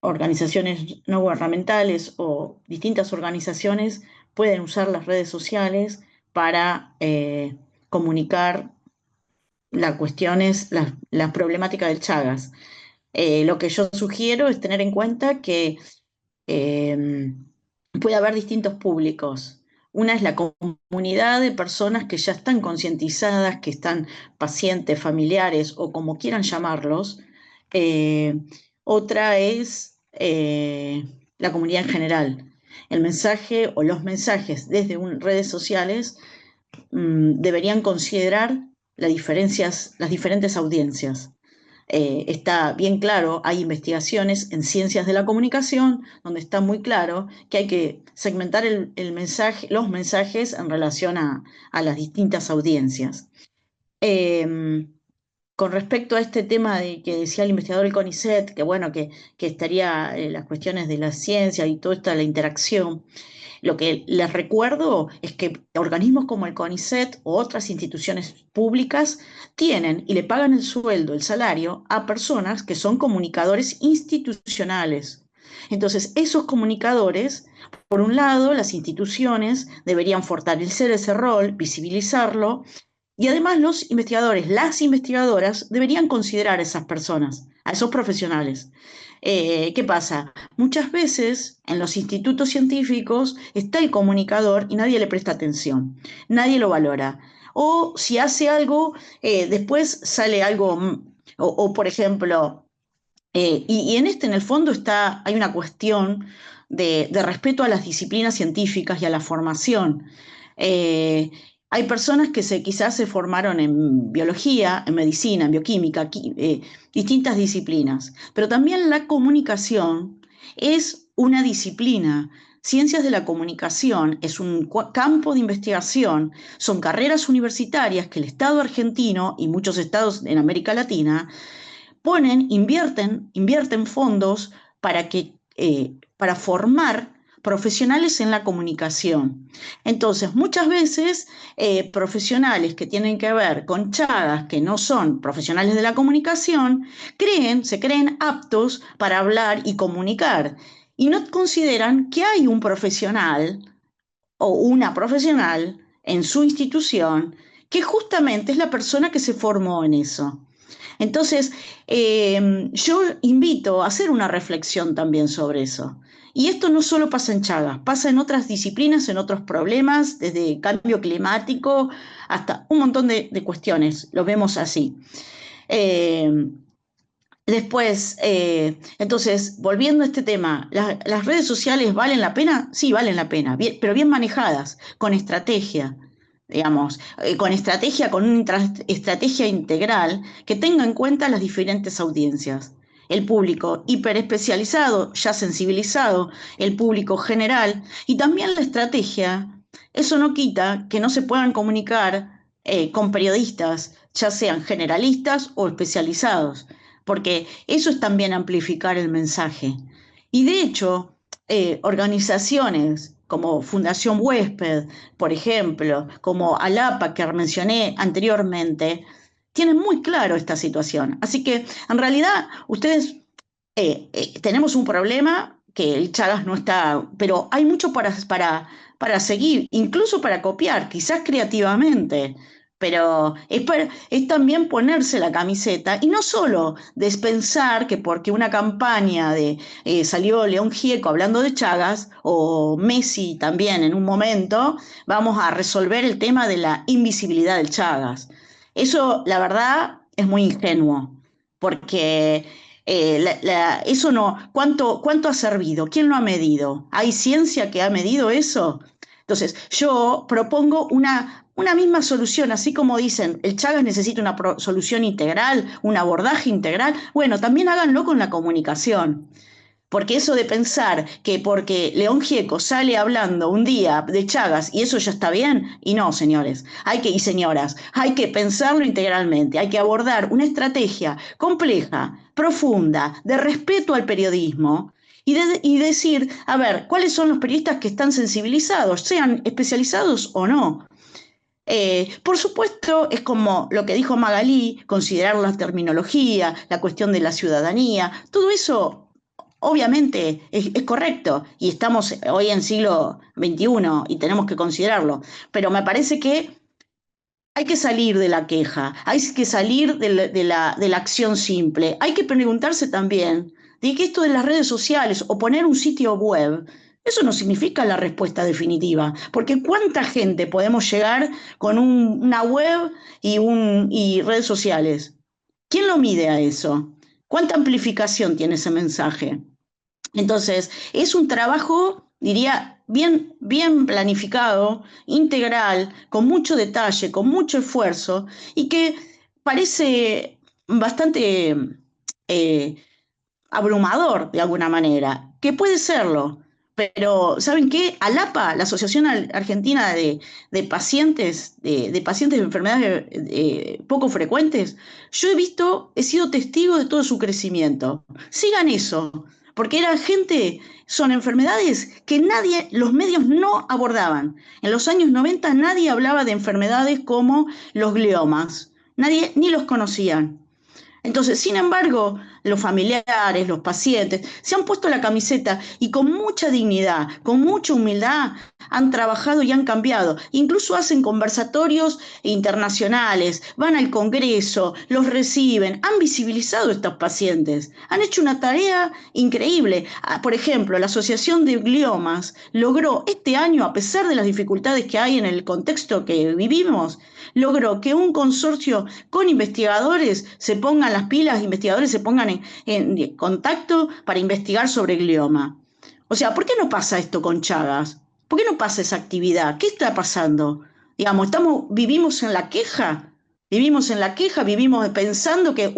organizaciones no gubernamentales o distintas organizaciones pueden usar las redes sociales para comunicar las cuestiones, las problemáticas del Chagas. Lo que yo sugiero es tener en cuenta que puede haber distintos públicos. Una es la comunidad de personas que ya están concientizadas, que están pacientes, familiares o como quieran llamarlos. Otra es la comunidad en general. El mensaje o los mensajes desde redes sociales deberían considerar las diferentes audiencias. Está bien claro, hay investigaciones en ciencias de la comunicación donde está muy claro que hay que segmentar los mensajes en relación a las distintas audiencias. Con respecto a este tema de que decía el investigador del CONICET, que bueno, que estaría las cuestiones de la ciencia y toda esta la interacción. Lo que les recuerdo es que organismos como el CONICET o otras instituciones públicas tienen y le pagan el sueldo, el salario a personas que son comunicadores institucionales. Entonces, esos comunicadores, por un lado, las instituciones deberían fortalecer ese rol, visibilizarlo, y además los investigadores, las investigadoras, deberían considerar a esas personas, a esos profesionales. ¿Qué pasa? Muchas veces en los institutos científicos está el comunicador y nadie le presta atención, nadie lo valora. O si hace algo, después sale algo, o por ejemplo, y en el fondo hay una cuestión de respeto a las disciplinas científicas y a la formación. Hay personas que quizás se formaron en biología, en medicina, en bioquímica, distintas disciplinas, pero también la comunicación es una disciplina. Ciencias de la comunicación es un campo de investigación, son carreras universitarias que el Estado argentino y muchos estados en América Latina invierten fondos para formar profesionales en la comunicación. Entonces, muchas veces profesionales que tienen que ver con Chagas, que no son profesionales de la comunicación, se creen aptos para hablar y comunicar, y no consideran que hay un profesional o una profesional en su institución que justamente es la persona que se formó en eso. Entonces, yo invito a hacer una reflexión también sobre eso. Y esto no solo pasa en Chagas, pasa en otras disciplinas, en otros problemas, desde cambio climático hasta un montón de cuestiones. Lo vemos así. Después, entonces, volviendo a este tema, ¿las redes sociales valen la pena? Sí, valen la pena, pero bien manejadas, con estrategia, digamos, con una estrategia integral que tenga en cuenta las diferentes audiencias. El público hiperespecializado, ya sensibilizado, el público general, y también la estrategia. Eso no quita que no se puedan comunicar con periodistas, ya sean generalistas o especializados, porque eso es también amplificar el mensaje. Y de hecho, organizaciones como Fundación Huésped, por ejemplo, como ALAPA, que mencioné anteriormente, tienen muy claro esta situación. Así que, en realidad, ustedes tenemos un problema que el Chagas no está, pero hay mucho para seguir, incluso para copiar, quizás creativamente. pero es también ponerse la camiseta y no solo despensar que porque una campaña de salió León Gieco hablando de Chagas o Messi también en un momento, vamos a resolver el tema de la invisibilidad del Chagas. Eso, la verdad, es muy ingenuo, porque eso no, ¿cuánto ha servido? ¿Quién lo ha medido? ¿Hay ciencia que ha medido eso? Entonces, yo propongo una misma solución, así como dicen, el Chagas necesita una solución integral, un abordaje integral, bueno, también háganlo con la comunicación. Porque eso de pensar que porque León Gieco sale hablando un día de Chagas y eso ya está bien, y no, señores, y señoras, hay que pensarlo integralmente, hay que abordar una estrategia compleja, profunda, de respeto al periodismo y decir, a ver, ¿cuáles son los periodistas que están sensibilizados, sean especializados o no? Por supuesto, es como lo que dijo Magalí, considerar la terminología, la cuestión de la ciudadanía, todo eso obviamente es correcto y estamos hoy en siglo XXI y tenemos que considerarlo, pero me parece que hay que salir de la queja, hay que salir de la acción simple, hay que preguntarse también de que esto de las redes sociales o poner un sitio web, eso no significa la respuesta definitiva, porque ¿cuánta gente podemos llegar con una web y redes sociales? ¿Quién lo mide a eso? ¿Cuánta amplificación tiene ese mensaje? Entonces, es un trabajo, diría, bien planificado, integral, con mucho detalle, con mucho esfuerzo, y que parece bastante eh, abrumador de alguna manera, que puede serlo. Pero, ¿saben qué? ALAPA, la Asociación Argentina de Pacientes, de pacientes de enfermedades poco frecuentes, yo he sido testigo de todo su crecimiento. Sigan eso, porque era gente, son enfermedades que los medios no abordaban. En los años 90 nadie hablaba de enfermedades como los gliomas, nadie ni los conocían. Entonces, sin embargo, los familiares, los pacientes, se han puesto la camiseta y con mucha dignidad, con mucha humildad, han trabajado y han cambiado. Incluso hacen conversatorios internacionales, van al Congreso, los reciben, han visibilizado a estos pacientes, han hecho una tarea increíble. Por ejemplo, la Asociación de Gliomas logró este año, a pesar de las dificultades que hay en el contexto que vivimos, logró que un consorcio con investigadores se pongan las pilas, investigadores se pongan en contacto para investigar sobre glioma. O sea, ¿por qué no pasa esto con Chagas? ¿Por qué no pasa esa actividad? ¿Qué está pasando? Digamos, vivimos en la queja, vivimos pensando que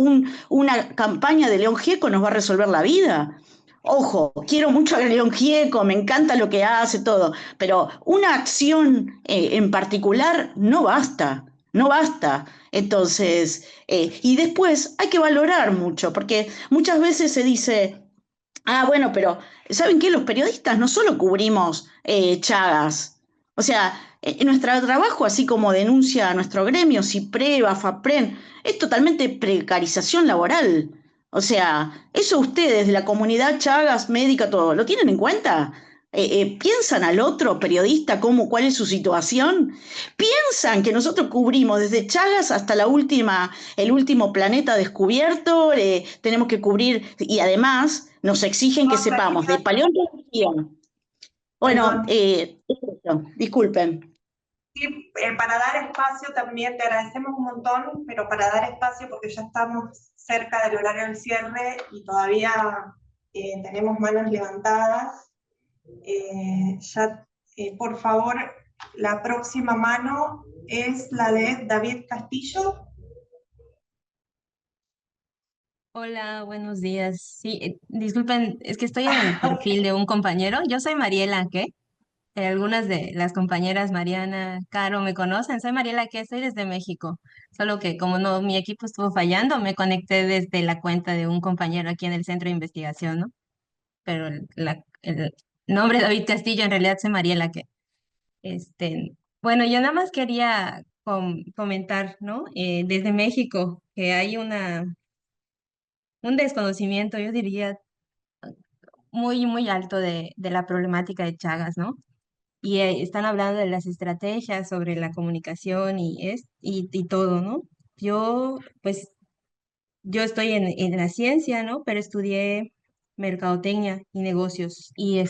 una campaña de León Gieco nos va a resolver la vida. Ojo, quiero mucho a León Gieco, me encanta lo que hace, todo, pero una acción en particular no basta, no basta. Entonces, y después hay que valorar mucho, porque muchas veces se dice, ah, bueno, pero ¿saben qué? Los periodistas no solo cubrimos Chagas, o sea, en nuestro trabajo, así como denuncia nuestro gremio, CIPREVA, FAPREN, es totalmente precarización laboral. O sea, eso ustedes de la comunidad Chagas, médica, todo, ¿lo tienen en cuenta? ¿Piensan al otro periodista cuál es su situación? ¿Piensan que nosotros cubrimos desde Chagas hasta el último planeta descubierto? Tenemos que cubrir, y además nos exigen que sepamos de paleontología. Bueno, disculpen. Sí, para dar espacio también, te agradecemos un montón, pero para dar espacio, porque ya estamos cerca del horario del cierre y todavía tenemos manos levantadas, por favor, la próxima mano es la de David Castillo. Hola, buenos días. Sí, disculpen, es que estoy en el perfil de un compañero. Yo soy Mariela, ¿qué? Algunas de las compañeras, Mariana, Caro, me conocen. Soy Mariela, ¿qué? Soy desde México. Solo que como no, mi equipo estuvo fallando, me conecté desde la cuenta de un compañero aquí en el centro de investigación, ¿no? Pero el nombre de David Castillo en realidad soy Mariela, ¿qué? Bueno, yo nada más quería comentar, ¿no? Desde México, que hay un desconocimiento, yo diría, muy, muy alto de la problemática de Chagas, ¿no? y están hablando de las estrategias sobre la comunicación y todo, ¿no? Yo, pues, yo estoy en la ciencia, ¿no? Pero estudié mercadotecnia y negocios. Y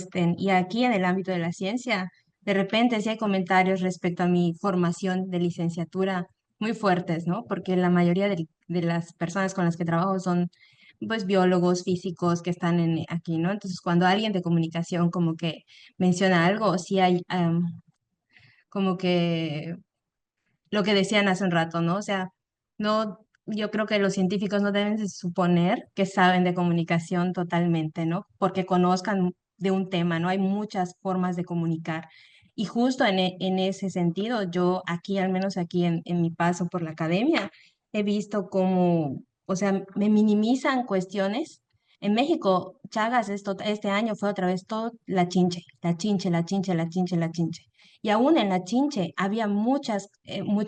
aquí en el ámbito de la ciencia, de repente sí hay comentarios respecto a mi formación de licenciatura muy fuertes, ¿no? Porque la mayoría de las personas con las que trabajo son, pues, biólogos, físicos que están aquí, ¿no? Entonces, cuando alguien de comunicación como que menciona algo, sí hay como que lo que decían hace un rato, ¿no? O sea, no, yo creo que los científicos no deben de suponer que saben de comunicación totalmente, ¿no? Porque conozcan de un tema, ¿no? Hay muchas formas de comunicar. Y justo en ese sentido, yo aquí, al menos aquí en mi paso por la academia, he visto cómo, o sea, me minimizan cuestiones. En México, Chagas este año fue otra vez todo la chinche, la chinche, la chinche, la chinche, la chinche. Y aún en la Chinche había mucha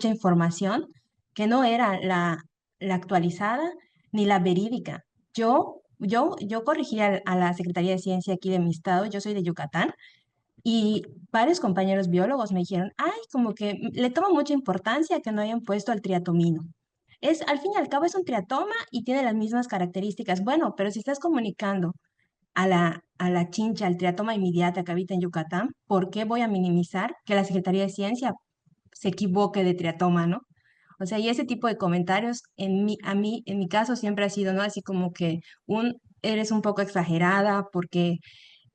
información que no era la actualizada ni la verídica. Yo corregí a la Secretaría de Ciencia aquí de mi estado, yo soy de Yucatán, y varios compañeros biólogos me dijeron, ay, como que le toma mucha importancia que no hayan puesto al triatomino. Al fin y al cabo es un triatoma y tiene las mismas características. Bueno, pero si estás comunicando a la chincha, al triatoma inmediata que habita en Yucatán, ¿por qué voy a minimizar que la Secretaría de Ciencia se equivoque de triatoma, ¿no? O sea, y ese tipo de comentarios en mi caso siempre ha sido, ¿no? Así como que eres un poco exagerada porque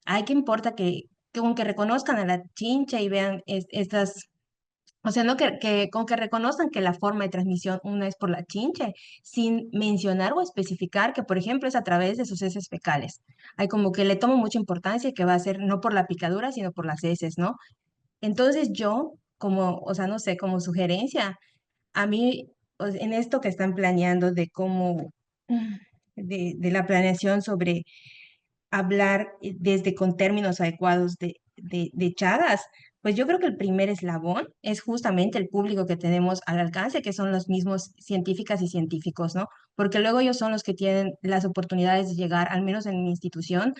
hay que importa que aunque reconozcan a la chincha y vean estas, o sea, no con que reconozcan que la forma de transmisión una es por la chinche, sin mencionar o especificar que, por ejemplo, es a través de sus heces fecales. Hay como que le tomo mucha importancia que va a ser no por la picadura, sino por las heces, ¿no? Entonces yo, como, o sea, no sé, como sugerencia, a mí, en esto que están planeando de cómo, de la planeación sobre hablar desde con términos adecuados de Chagas, pues yo creo que el primer eslabón es justamente el público que tenemos al alcance, que son los mismos científicas y científicos, ¿no? Porque luego ellos son los que tienen las oportunidades de llegar, al menos en mi institución,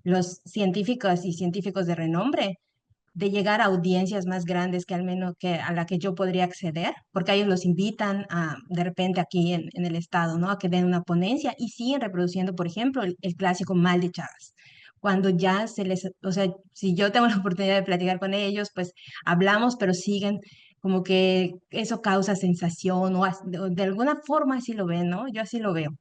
los científicos y científicos de renombre de llegar a audiencias más grandes que al menos que a la que yo podría acceder, porque ellos los invitan de repente aquí en el estado, ¿no? A que den una ponencia y siguen reproduciendo, por ejemplo, el clásico mal de Chagas. Cuando ya o sea, si yo tengo la oportunidad de platicar con ellos, pues hablamos, pero siguen como que eso causa sensación o de alguna forma así lo ven, ¿no? Yo así lo veo.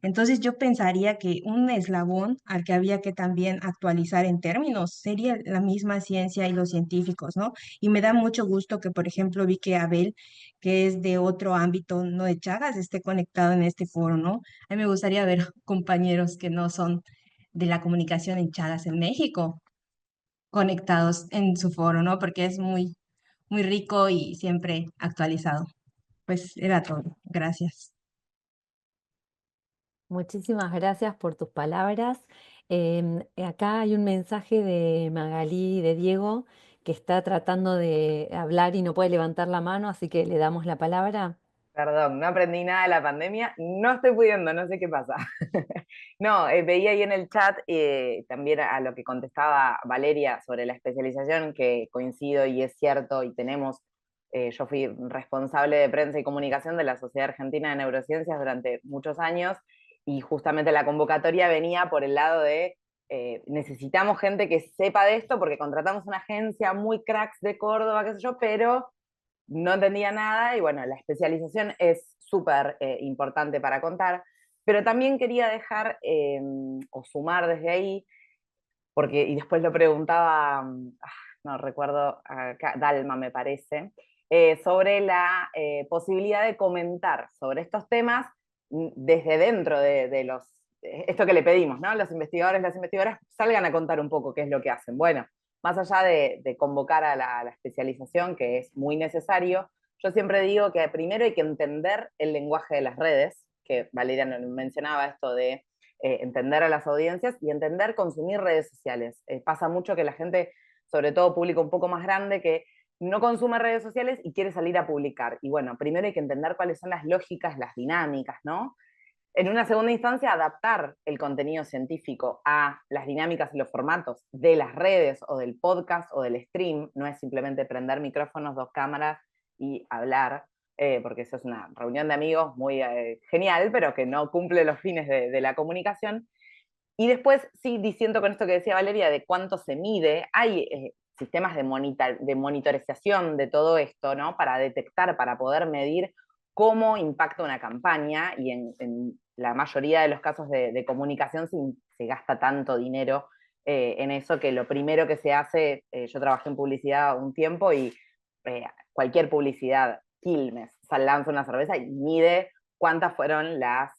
Entonces yo pensaría que un eslabón al que había que también actualizar en términos sería la misma ciencia y los científicos, ¿no? Y me da mucho gusto que, por ejemplo, vi que Abel, que es de otro ámbito, no de Chagas, esté conectado en este foro, ¿no? A mí me gustaría ver compañeros que no son de la comunicación en Chagas en México conectados en su foro, ¿no? Porque es muy, muy rico y siempre actualizado. Pues era todo. Gracias. Muchísimas gracias por tus palabras. Acá hay un mensaje de Magalí y de Diego que está tratando de hablar y no puede levantar la mano, así que le damos la palabra. Perdón, no aprendí nada de la pandemia, no estoy pudiendo, no sé qué pasa. No, veía ahí en el chat también a lo que contestaba Valeria sobre la especialización, que coincido y es cierto, y tenemos, yo fui responsable de prensa y comunicación de la Sociedad Argentina de Neurociencias durante muchos años, y justamente la convocatoria venía por el lado de necesitamos gente que sepa de esto, porque contratamos una agencia muy cracks de Córdoba, qué sé yo, pero no entendía nada y bueno, la especialización es súper importante para contar, pero también quería dejar o sumar desde ahí, porque, y después lo preguntaba, no recuerdo, acá, Dalma me parece, sobre la posibilidad de comentar sobre estos temas desde dentro de los, esto que le pedimos, ¿no? Los investigadores, las investigadoras salgan a contar un poco qué es lo que hacen. Bueno, más allá de convocar a la especialización, que es muy necesario, yo siempre digo que primero hay que entender el lenguaje de las redes, que Valeria mencionaba esto de entender a las audiencias y entender consumir redes sociales. Pasa mucho que la gente, sobre todo público un poco más grande, que no consume redes sociales y quiere salir a publicar. Y bueno, primero hay que entender cuáles son las lógicas, las dinámicas, ¿no? En una segunda instancia, adaptar el contenido científico a las dinámicas y los formatos de las redes o del podcast o del stream. No es simplemente prender micrófonos, 2 cámaras y hablar, porque eso es una reunión de amigos muy genial, pero que no cumple los fines de la comunicación. Y después, sí, diciendo con esto que decía Valeria, de cuánto se mide, hay sistemas de monitorización de todo esto, ¿no? Para detectar, para poder medir cómo impacta una campaña, y en la mayoría de los casos de comunicación se gasta tanto dinero en eso, que lo primero que se hace, yo trabajé en publicidad un tiempo, y cualquier publicidad, Quilmes, lanza una cerveza y mide cuántas fueron las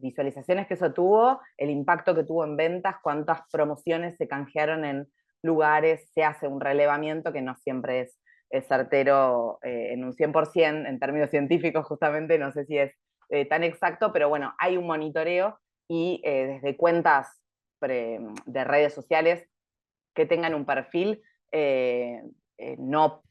visualizaciones que eso tuvo, el impacto que tuvo en ventas, cuántas promociones se canjearon en lugares, se hace un relevamiento que no siempre es certero en un 100%, en términos científicos justamente, no sé si es tan exacto, pero bueno, hay un monitoreo, y desde cuentas de redes sociales que tengan un perfil no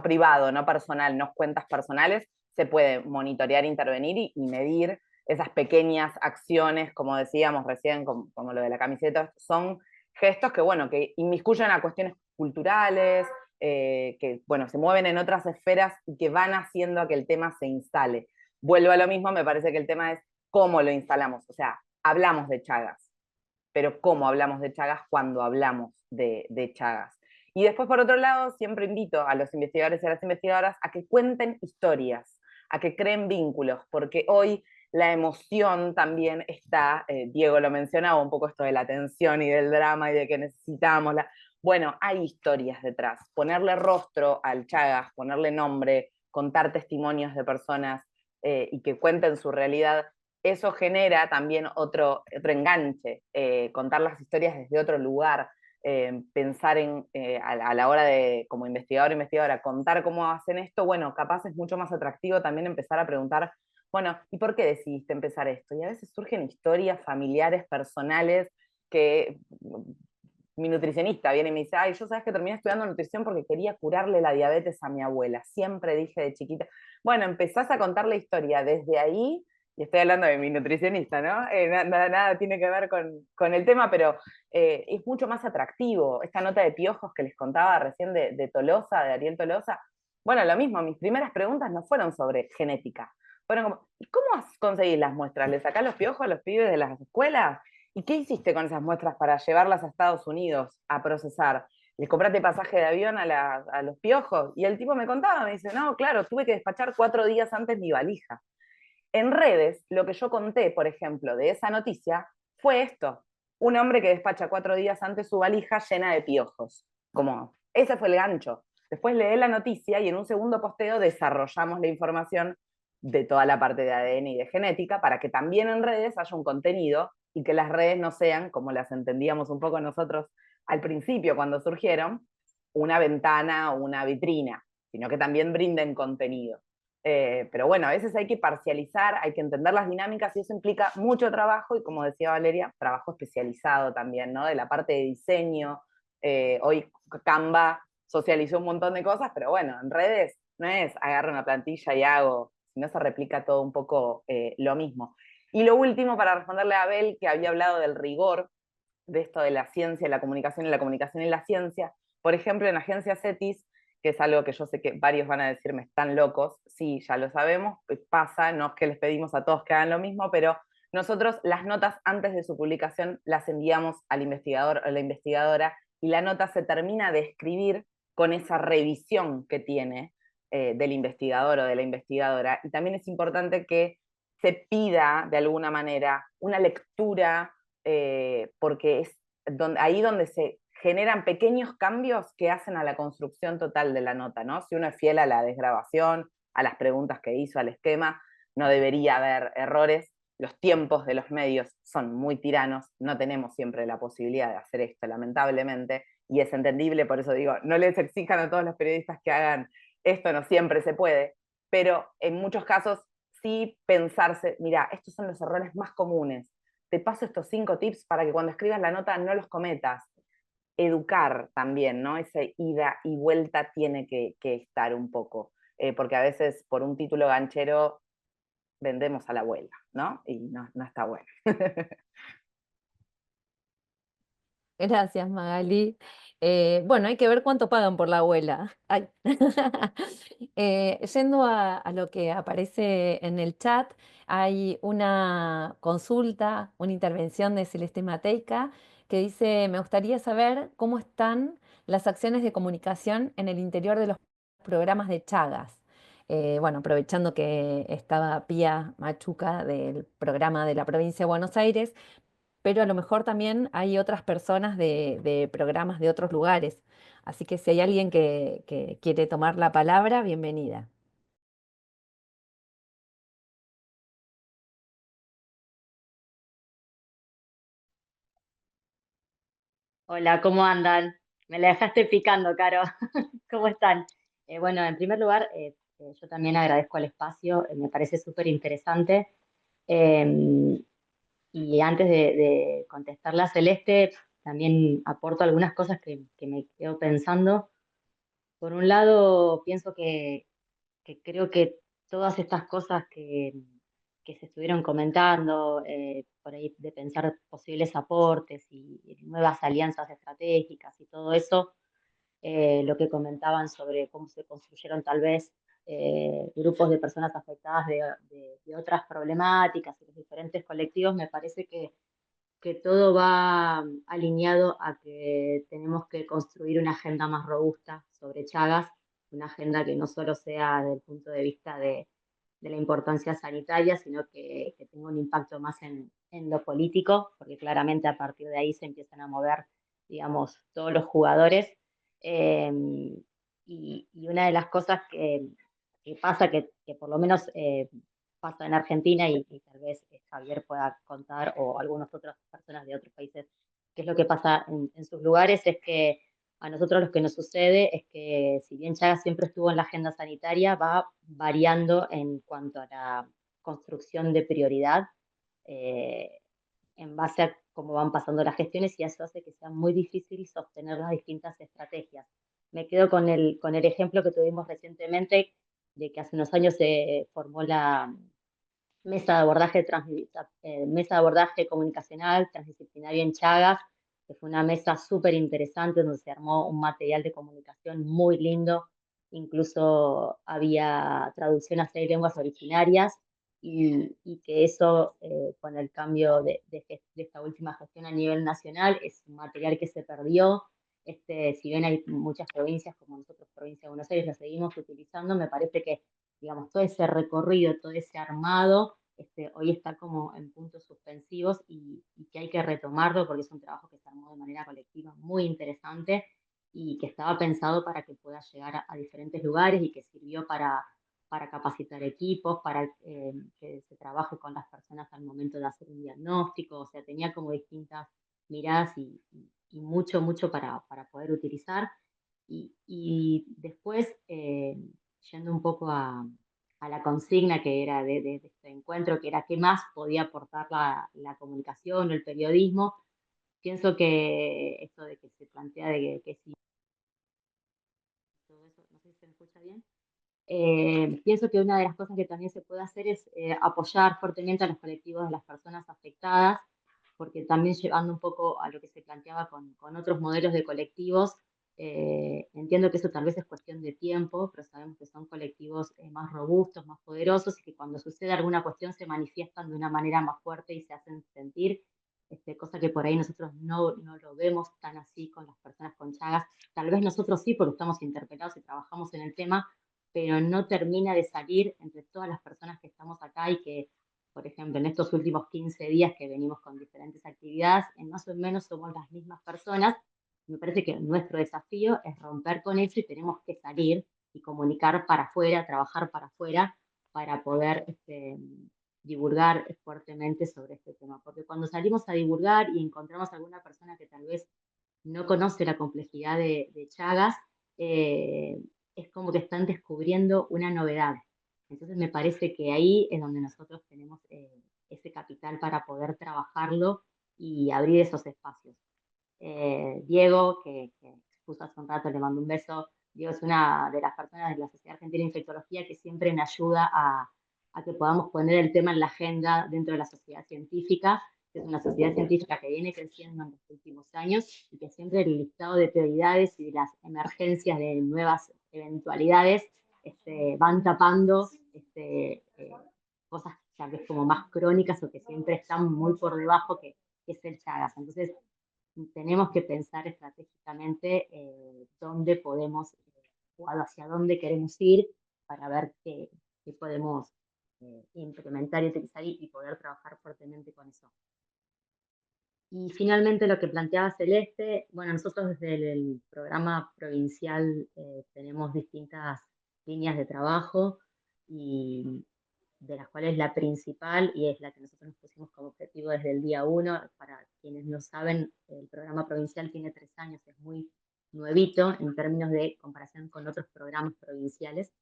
privado, no personal, no cuentas personales, se puede monitorear, intervenir y medir esas pequeñas acciones, como decíamos recién, como lo de la camiseta. Son gestos que, bueno, que inmiscuyen a cuestiones culturales, que, bueno, se mueven en otras esferas y que van haciendo a que el tema se instale. Vuelvo a lo mismo, me parece que el tema es cómo lo instalamos. O sea, hablamos de Chagas, pero cómo hablamos de Chagas cuando hablamos de Chagas. Y después, por otro lado, siempre invito a los investigadores y a las investigadoras a que cuenten historias, a que creen vínculos, porque hoy la emoción también está, Diego lo mencionaba, un poco esto de la tensión y del drama y de que necesitamos Bueno, hay historias detrás. Ponerle rostro al Chagas, ponerle nombre, contar testimonios de personas y que cuenten su realidad, eso genera también otro enganche, contar las historias desde otro lugar, pensar a la hora de, como investigador o investigadora, contar cómo hacen esto, bueno, capaz es mucho más atractivo también empezar a preguntar, bueno, ¿y por qué decidiste empezar esto? Y a veces surgen historias familiares, personales, que mi nutricionista viene y me dice, ay, yo sabes que terminé estudiando nutrición porque quería curarle la diabetes a mi abuela, siempre dije de chiquita. Bueno, empezás a contar la historia desde ahí, y estoy hablando de mi nutricionista, ¿no? Nada tiene que ver con el tema, pero es mucho más atractivo. Esta nota de piojos que les contaba recién de Tolosa, de Ariel Tolosa, bueno, lo mismo, mis primeras preguntas no fueron sobre genética, fueron como, ¿y cómo conseguís las muestras? ¿Le sacás los piojos a los pibes de las escuelas? ¿Y qué hiciste con esas muestras para llevarlas a Estados Unidos a procesar? ¿Les compraste pasaje de avión a los piojos? Y el tipo me contaba, me dice, no, claro, tuve que despachar 4 días antes mi valija. En redes, lo que yo conté, por ejemplo, de esa noticia, fue esto. Un hombre que despacha 4 días antes su valija llena de piojos. Como, ese fue el gancho. Después leí la noticia y en un segundo posteo desarrollamos la información de toda la parte de ADN y de genética para que también en redes haya un contenido y que las redes no sean, como las entendíamos un poco nosotros al principio cuando surgieron, una ventana o una vitrina, sino que también brinden contenido. Pero bueno, a veces hay que parcializar, hay que entender las dinámicas y eso implica mucho trabajo y, como decía Valeria, trabajo especializado también, ¿no? De la parte de diseño. Hoy Canva socializó un montón de cosas, pero bueno, en redes no es agarro una plantilla y hago, sino se replica todo un poco lo mismo. Y lo último, para responderle a Abel, que había hablado del rigor, de esto de la ciencia, la comunicación y la ciencia. Por ejemplo, en Agencia CETIS, que es algo que yo sé que varios van a decirme están locos, sí, ya lo sabemos, pasa, no es que les pedimos a todos que hagan lo mismo, pero nosotros las notas antes de su publicación las enviamos al investigador o la investigadora y la nota se termina de escribir con esa revisión que tiene del investigador o de la investigadora. Y también es importante que se pida de alguna manera una lectura porque es ahí donde se generan pequeños cambios que hacen a la construcción total de la nota, ¿no? Si uno es fiel a la desgrabación, a las preguntas que hizo, al esquema, no debería haber errores. Los tiempos de los medios son muy tiranos, no tenemos siempre la posibilidad de hacer esto, lamentablemente, y es entendible, por eso digo, no les exijan a todos los periodistas que hagan esto, no siempre se puede, pero en muchos casos sí pensarse, mira, estos son los errores más comunes, te paso estos 5 tips para que cuando escribas la nota no los cometas. Educar también, ¿no? Ese ida y vuelta tiene que estar un poco, porque a veces por un título ganchero vendemos a la abuela, ¿no? Y no está bueno. Gracias, Magali. Bueno, hay que ver cuánto pagan por la abuela. Ay. Yendo a lo que aparece en el chat, hay una consulta, una intervención de Celeste Mateica que dice, me gustaría saber cómo están las acciones de comunicación en el interior de los programas de Chagas. Bueno, aprovechando que estaba Pía Machuca del programa de la provincia de Buenos Aires, pero a lo mejor también hay otras personas de programas de otros lugares. Así que si hay alguien que quiere tomar la palabra, bienvenida. Hola, ¿cómo andan? Me la dejaste picando, Caro. ¿Cómo están? Bueno, en primer lugar, yo también agradezco el espacio, me parece súper interesante. Em, y antes de contestarle a Celeste, también aporto algunas cosas que me quedo pensando. Por un lado, pienso que creo que todas estas cosas que se estuvieron comentando, por ahí de pensar posibles aportes y nuevas alianzas estratégicas y todo eso, lo que comentaban sobre cómo se construyeron tal vez grupos de personas afectadas de otras problemáticas y los diferentes colectivos, me parece que todo va alineado a que tenemos que construir una agenda más robusta sobre Chagas, una agenda que no solo sea desde el punto de vista de la importancia sanitaria, sino que tenga un impacto más en lo político, porque claramente a partir de ahí se empiezan a mover, digamos, todos los jugadores. Eh, y una de las cosas que pasa, que por lo menos pasa en Argentina y tal vez Javier pueda contar o algunas otras personas de otros países qué es lo que pasa en sus lugares, es que a nosotros lo que nos sucede es que si bien Chagas siempre estuvo en la agenda sanitaria, va variando en cuanto a la construcción de prioridad eh, en base a cómo van pasando las gestiones y eso hace que sea muy difícil sostener las distintas estrategias. Me quedo con el ejemplo que tuvimos recientemente de que hace unos años se formó la mesa de abordaje comunicacional transdisciplinario en Chagas, que fue una mesa súper interesante donde se armó un material de comunicación muy lindo, incluso había traducción a 6 lenguas originarias y que eso con el cambio de esta última gestión a nivel nacional es un material que se perdió. Si bien hay muchas provincias como nosotros, provincia de Buenos Aires, la seguimos utilizando, me parece que digamos, todo ese recorrido, todo ese armado, hoy está como en puntos suspensivos y que hay que retomarlo porque es un trabajo que se armó de manera colectiva muy interesante y que estaba pensado para que pueda llegar a diferentes lugares y que sirvió para capacitar equipos, para que se trabaje con las personas al momento de hacer un diagnóstico, o sea, tenía como distintas miradas y mucho, mucho para poder utilizar. Y después, yendo un poco a la consigna que era de este encuentro, que era qué más podía aportar la comunicación o el periodismo, pienso que esto de que se plantea de que si todo eso, no sé si se me escucha bien, pienso que una de las cosas que también se puede hacer es apoyar fuertemente a los colectivos de las personas afectadas, porque también llevando un poco a lo que se planteaba con otros modelos de colectivos, entiendo que eso tal vez es cuestión de tiempo, pero sabemos que son colectivos más robustos, más poderosos y que cuando sucede alguna cuestión se manifiestan de una manera más fuerte y se hacen sentir, cosa que por ahí nosotros no lo vemos tan así con las personas con Chagas. Tal vez nosotros sí, porque estamos interpelados y trabajamos en el tema, pero no termina de salir entre todas las personas que estamos acá y que, por ejemplo, en estos últimos 15 días que venimos con diferentes actividades, en más o menos somos las mismas personas. Me parece que nuestro desafío es romper con eso y tenemos que salir y comunicar para afuera, trabajar para afuera, para poder divulgar fuertemente sobre este tema. Porque cuando salimos a divulgar y encontramos a alguna persona que tal vez no conoce la complejidad de Chagas, es como que están descubriendo una novedad. Entonces me parece que ahí es donde nosotros tenemos ese capital para poder trabajarlo y abrir esos espacios. Diego, que expuso hace un rato, le mando un beso. Diego es una de las personas de la Sociedad Argentina de Infectología que siempre me ayuda a a que podamos poner el tema en la agenda dentro de la sociedad científica, que es una sociedad científica que viene creciendo en los últimos años y que siempre el listado de prioridades y de las emergencias de nuevas eventualidades van tapando cosas ya que es como más crónicas o que siempre están muy por debajo, que es el Chagas. Entonces, tenemos que pensar estratégicamente dónde podemos o hacia dónde queremos ir para ver qué podemos implementar y utilizar y poder trabajar fuertemente con eso. Y finalmente lo que planteaba Celeste, bueno, nosotros desde el programa provincial tenemos distintas líneas de trabajo y de las cuales la principal, y es la que nosotros nos pusimos como objetivo desde el día 1, para quienes no saben, el programa provincial tiene 3 años, es muy nuevito en términos de comparación con otros programas provinciales.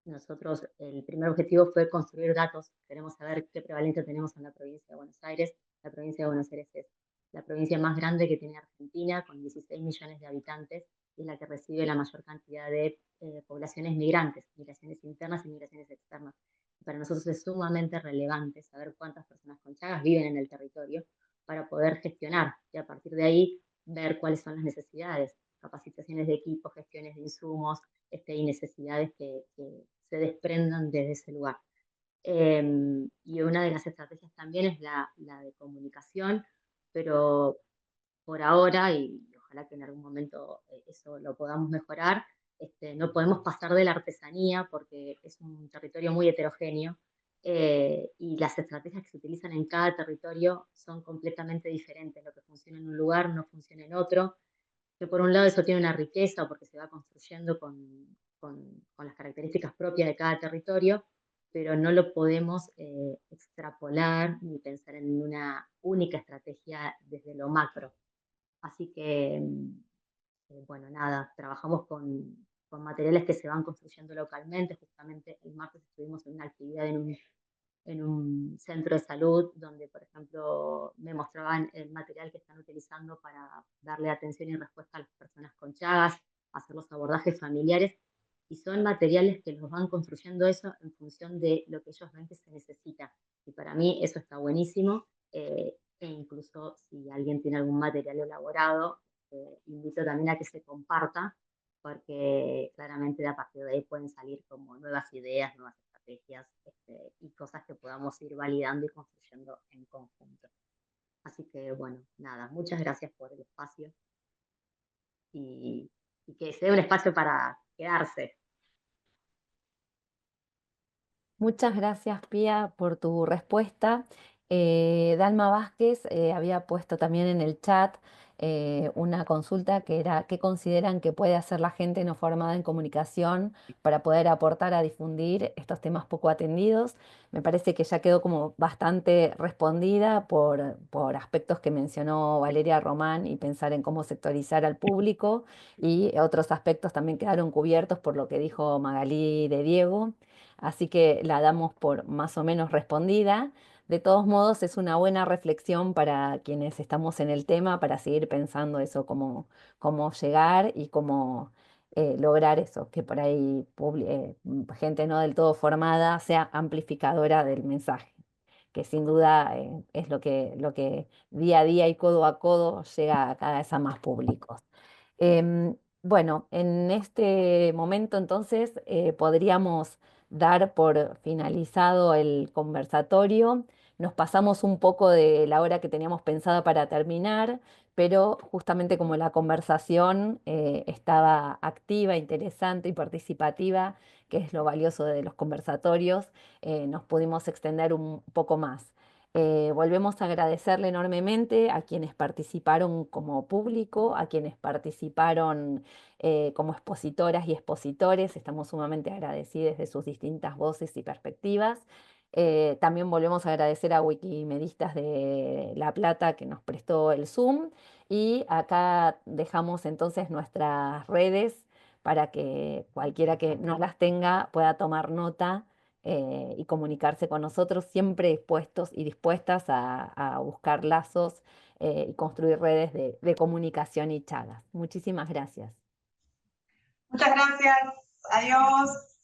Nosotros, el primer objetivo fue construir datos. Queremos saber qué prevalencia tenemos en la provincia de Buenos Aires. La provincia de Buenos Aires es la provincia más grande que tiene Argentina, con 16 millones de habitantes, y es la que recibe la mayor cantidad de poblaciones migrantes, migraciones internas y migraciones externas. Para nosotros es sumamente relevante saber cuántas personas con Chagas viven en el territorio para poder gestionar y a partir de ahí ver cuáles son las necesidades, capacitaciones de equipos, gestiones de insumos, y necesidades que se desprendan desde ese lugar. Y una de las estrategias también es la de comunicación, pero por ahora, y ojalá que en algún momento eso lo podamos mejorar, no podemos pasar de la artesanía porque es un territorio muy heterogéneo y las estrategias que se utilizan en cada territorio son completamente diferentes. Lo que funciona en un lugar no funciona en otro, que por un lado eso tiene una riqueza porque se va construyendo con las características propias de cada territorio, pero no lo podemos extrapolar ni pensar en una única estrategia desde lo macro. Así que, bueno, nada, trabajamos con materiales que se van construyendo localmente. Justamente el martes estuvimos en una actividad en un centro de salud donde, por ejemplo, me mostraban el material que están utilizando para darle atención y respuesta a las personas con Chagas, hacer los abordajes familiares, y son materiales que los van construyendo eso en función de lo que ellos ven que se necesita. Y para mí eso está buenísimo, e incluso si alguien tiene algún material elaborado, invito también a que se comparta, porque claramente a partir de ahí pueden salir como nuevas ideas, nuevas estrategias y cosas que podamos ir validando y construyendo en conjunto. Así que, bueno, nada, muchas gracias por el espacio y que sea un espacio para quedarse. Muchas gracias, Pía, por tu respuesta. Dalma Vázquez había puesto también en el chat una consulta que era ¿qué consideran que puede hacer la gente no formada en comunicación para poder aportar a difundir estos temas poco atendidos? Me parece que ya quedó como bastante respondida por aspectos que mencionó Valeria Román y pensar en cómo sectorizar al público, y otros aspectos también quedaron cubiertos por lo que dijo Magalí de Diego. Así que la damos por más o menos respondida. De todos modos, es una buena reflexión para quienes estamos en el tema, para seguir pensando eso, cómo llegar y cómo lograr eso, que por ahí gente no del todo formada sea amplificadora del mensaje, que sin duda es lo que día a día y codo a codo llega a cada vez a más públicos. Bueno, en este momento entonces podríamos dar por finalizado el conversatorio. Nos pasamos un poco de la hora que teníamos pensada para terminar, pero justamente como la conversación estaba activa, interesante y participativa, que es lo valioso de los conversatorios, nos pudimos extender un poco más. Volvemos a agradecerle enormemente a quienes participaron como público, a quienes participaron como expositoras y expositores. Estamos sumamente agradecidos de sus distintas voces y perspectivas. También volvemos a agradecer a Wikimedistas de La Plata que nos prestó el Zoom. Y acá dejamos entonces nuestras redes para que cualquiera que no las tenga pueda tomar nota y comunicarse con nosotros, siempre dispuestos y dispuestas a buscar lazos y construir redes de comunicación y Chagas. Muchísimas gracias. Muchas gracias. Adiós.